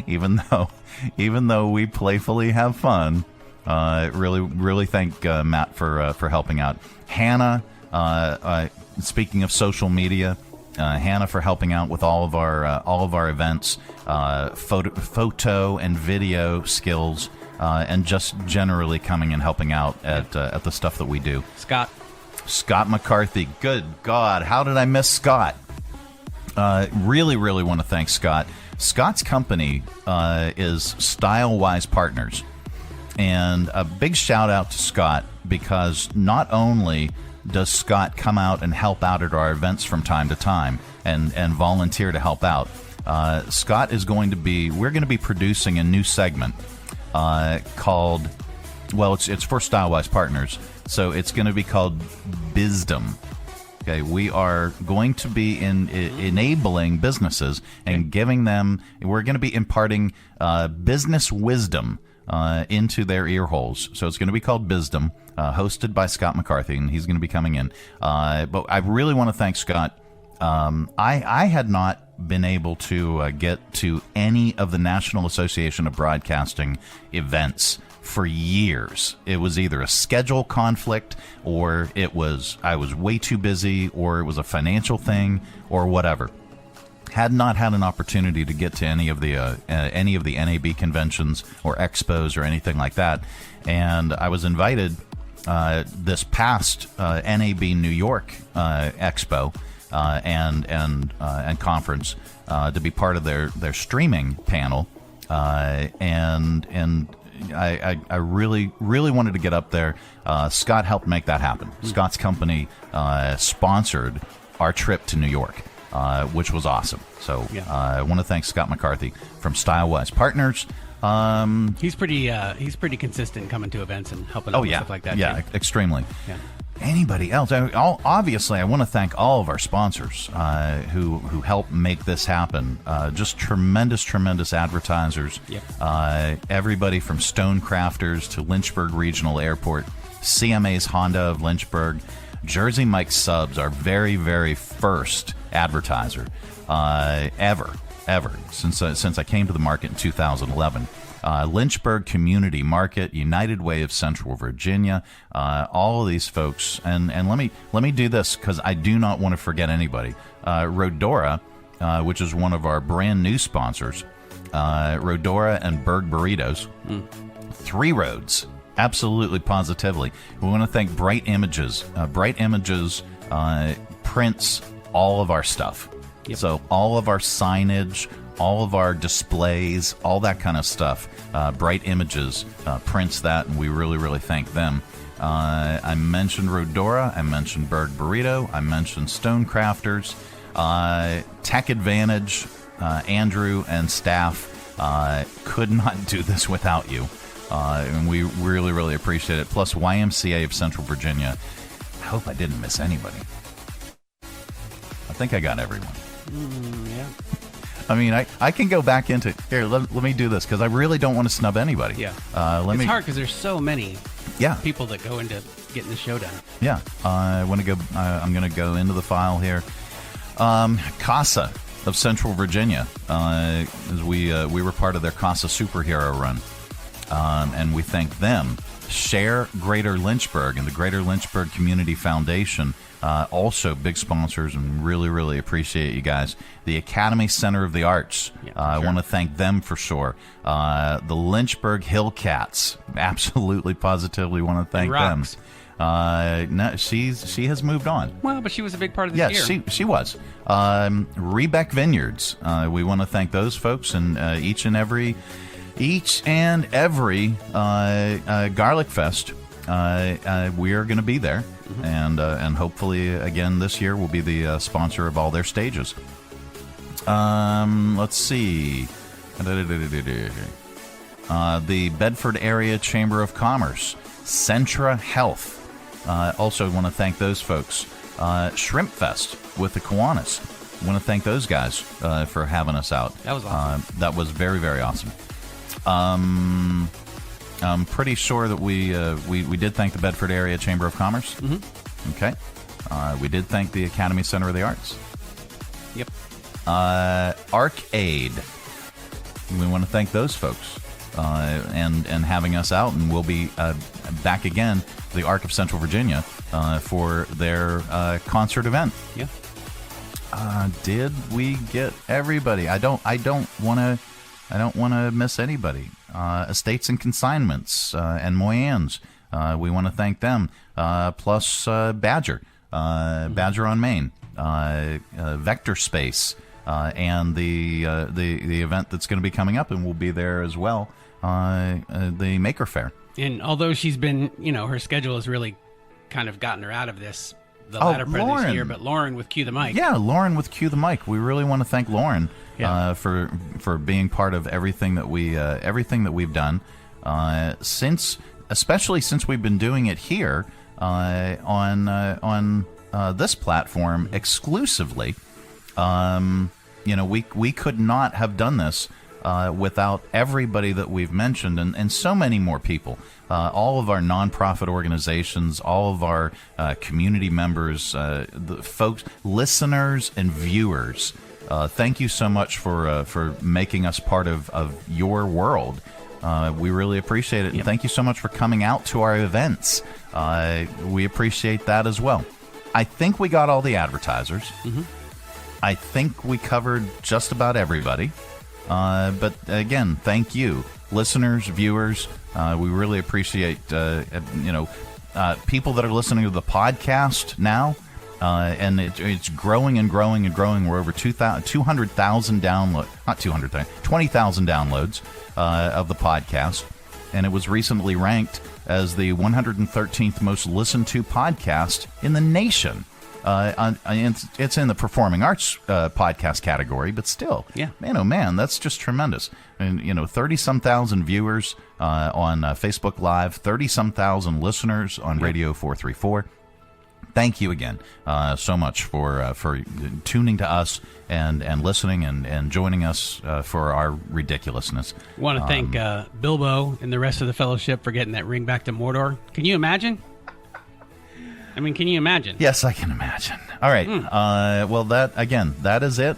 even though we playfully have fun. Really thank Matt for helping out. Hannah, speaking of social media, Hannah for helping out with all of our events, photo and video skills, and just generally coming and helping out at the stuff that we do. Scott McCarthy. Good God, how did I miss Scott? Really want to thank Scott. Scott's company is Stylewise Partners. And a big shout out to Scott, because not only does Scott come out and help out at our events from time to time and volunteer to help out, Scott is we're going to be producing a new segment called, well, it's for Stylewise Partners, so it's going to be called Bizdom. Okay, we are going to be enabling businesses and giving them, we're going to be imparting business wisdom into their ear holes. So it's going to be called Bizdom, hosted by Scott McCarthy, and he's going to be coming in. But I really want to thank Scott I had not been able to get to any of the National Association of Broadcasting events for years. It was either a schedule conflict, or I was way too busy, or it was a financial thing, or whatever. Had not had an opportunity to get to any of the NAB conventions or expos or anything like that, and I was invited this past NAB New York expo and conference to be part of their streaming panel, and I really wanted to get up there. Scott helped make that happen. Scott's company sponsored our trip to New York, which was awesome. So I want to thank Scott McCarthy from Stylewise Partners. He's pretty consistent coming to events and helping out with stuff like that. Yeah, too. extremely. Yeah. Anybody else? Obviously, I want to thank all of our sponsors who help make this happen. Just tremendous advertisers. Yep. Everybody from Stonecrafters to Lynchburg Regional Airport, CMA's Honda of Lynchburg, Jersey Mike Subs, our very first advertiser ever since I came to the market in 2011. Lynchburg Community Market, United Way of Central Virginia, all of these folks, and let me do this because I do not want to forget anybody. Rodora, which is one of our brand new sponsors, Rodora and Berg Burritos, 3 Roads, absolutely positively. We want to thank Bright Images. Bright Images prints all of our stuff. Yep. So all of our signage, all of our displays, all that kind of stuff, Bright Images prints that, and we really thank them. I mentioned Rodora, I mentioned Berg Burrito, I mentioned Stonecrafters, Tech Advantage, Andrew and staff could not do this without you, and we really appreciate it. Plus YMCA of Central Virginia. I hope I didn't miss anybody. I think I got everyone. Yeah. I mean, I can go back into here. Let me do this because I really don't want to snub anybody. Yeah. It's hard because there's so many people that go into getting the show done. Yeah. I want to go. I'm going to go into the file here. CASA of Central Virginia, as we were part of their CASA superhero run, and we thank them. Share Greater Lynchburg and the Greater Lynchburg Community Foundation. Also big sponsors, and really appreciate you guys. The Academy Center of the Arts, I want to thank them for sure. The Lynchburg Hillcats, absolutely positively want to thank them. No, she has moved on. Well, but she was a big part of this year. Yeah, she was. Rebec Vineyards, we want to thank those folks, and each and every Garlic Fest. We are going to be there, and hopefully again this year we'll be the sponsor of all their stages. Let's see, the Bedford Area Chamber of Commerce, Centra Health. Also want to thank those folks. Shrimp Fest with the Kiwanis. Want to thank those guys for having us out. That was awesome. That was very awesome. I'm pretty sure that we did thank the Bedford Area Chamber of Commerce. Mm-hmm. Okay. We did thank the Academy Center of the Arts. Yep. Arcade. We want to thank those folks and having us out, and we'll be back again, the Arc of Central Virginia, for their concert event. Yeah. Did we get everybody? I don't want to miss anybody. Estates and Consignments and Moyans. We want to thank them. Plus Badger, Badger on Main, Vector Space, and the event that's going to be coming up, and we'll be there as well. The Maker Fair. And although she's been, her schedule has really kind of gotten her out of this the latter part of this year, but Lauren with Cue the Mic. Yeah, Lauren with Cue the Mic. We really want to thank Lauren for being part of everything that we've done especially since we've been doing it here on this platform exclusively. We could not have done this without everybody that we've mentioned and so many more people. All of our nonprofit organizations, all of our community members, the folks, listeners, and viewers. Thank you so much for making us part of your world. We really appreciate it. And thank you so much for coming out to our events. We appreciate that as well. I think we got all the advertisers. Mm-hmm. I think we covered just about everybody. But again, thank you, listeners, viewers. We really appreciate people that are listening to the podcast now. And it's growing and growing and growing. We're over 200,000 downloads, not 200,000, 20,000 downloads of the podcast. And it was recently ranked as the 113th most listened to podcast in the nation. It's in the performing arts podcast category, but still, man, oh man, that's just tremendous. And 30-some thousand viewers on Facebook Live, 30-some thousand listeners on Radio 434. Thank you again so much for tuning to us and listening and joining us for our ridiculousness. I want to thank Bilbo and the rest of the fellowship for getting that ring back to Mordor. Can you imagine? I mean, can you imagine? Yes, I can imagine. All right. Well, that is it.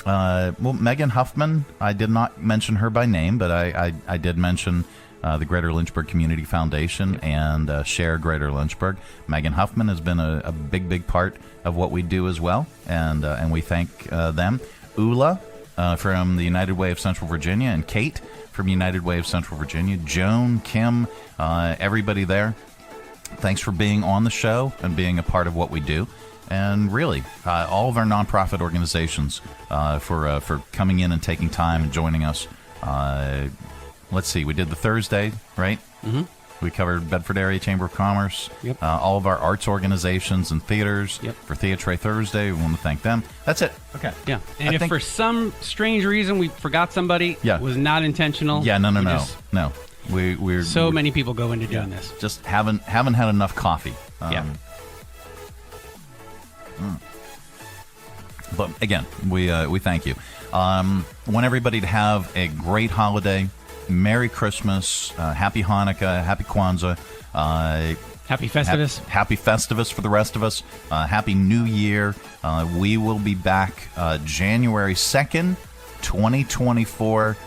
Well, Megan Huffman, I did not mention her by name, but I did mention the Greater Lynchburg Community Foundation and Share Greater Lynchburg. Megan Huffman has been a big part of what we do as well, and we thank them. Ula from the United Way of Central Virginia, and Kate from United Way of Central Virginia, Joan, Kim, everybody there. Thanks for being on the show and being a part of what we do. And really, all of our nonprofit organizations for coming in and taking time and joining us. Let's see, we did the Thursday, right? Mm-hmm. We covered Bedford Area Chamber of Commerce. Yep. All of our arts organizations and theaters for Theatre Thursday. We want to thank them. That's it. Okay. Yeah. And if for some strange reason we forgot somebody, it was not intentional. Yeah, no. We're so many people go into doing this. Just haven't had enough coffee. But again, we thank you. Want everybody to have a great holiday. Merry Christmas, Happy Hanukkah, Happy Kwanzaa, Happy Festivus. Happy Festivus for the rest of us. Happy New Year. We will be back January 2nd, 2024.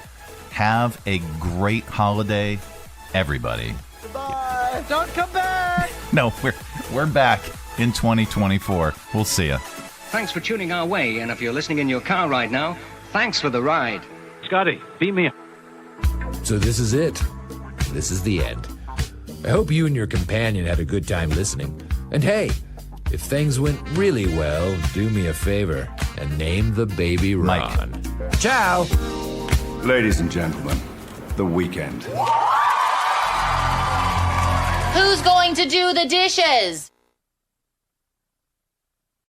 Have a great holiday, everybody. Goodbye. Don't come back. No, we're back in 2024. We'll see you. Thanks for tuning our way, and if you're listening in your car right now, thanks for the ride. Scotty, beat me. So this is it. This is the end. I hope you and your companion had a good time listening. And hey, if things went really well, do me a favor and name the baby Ron. Mike. Ciao. Ladies and gentlemen, the weekend. Who's going to do the dishes?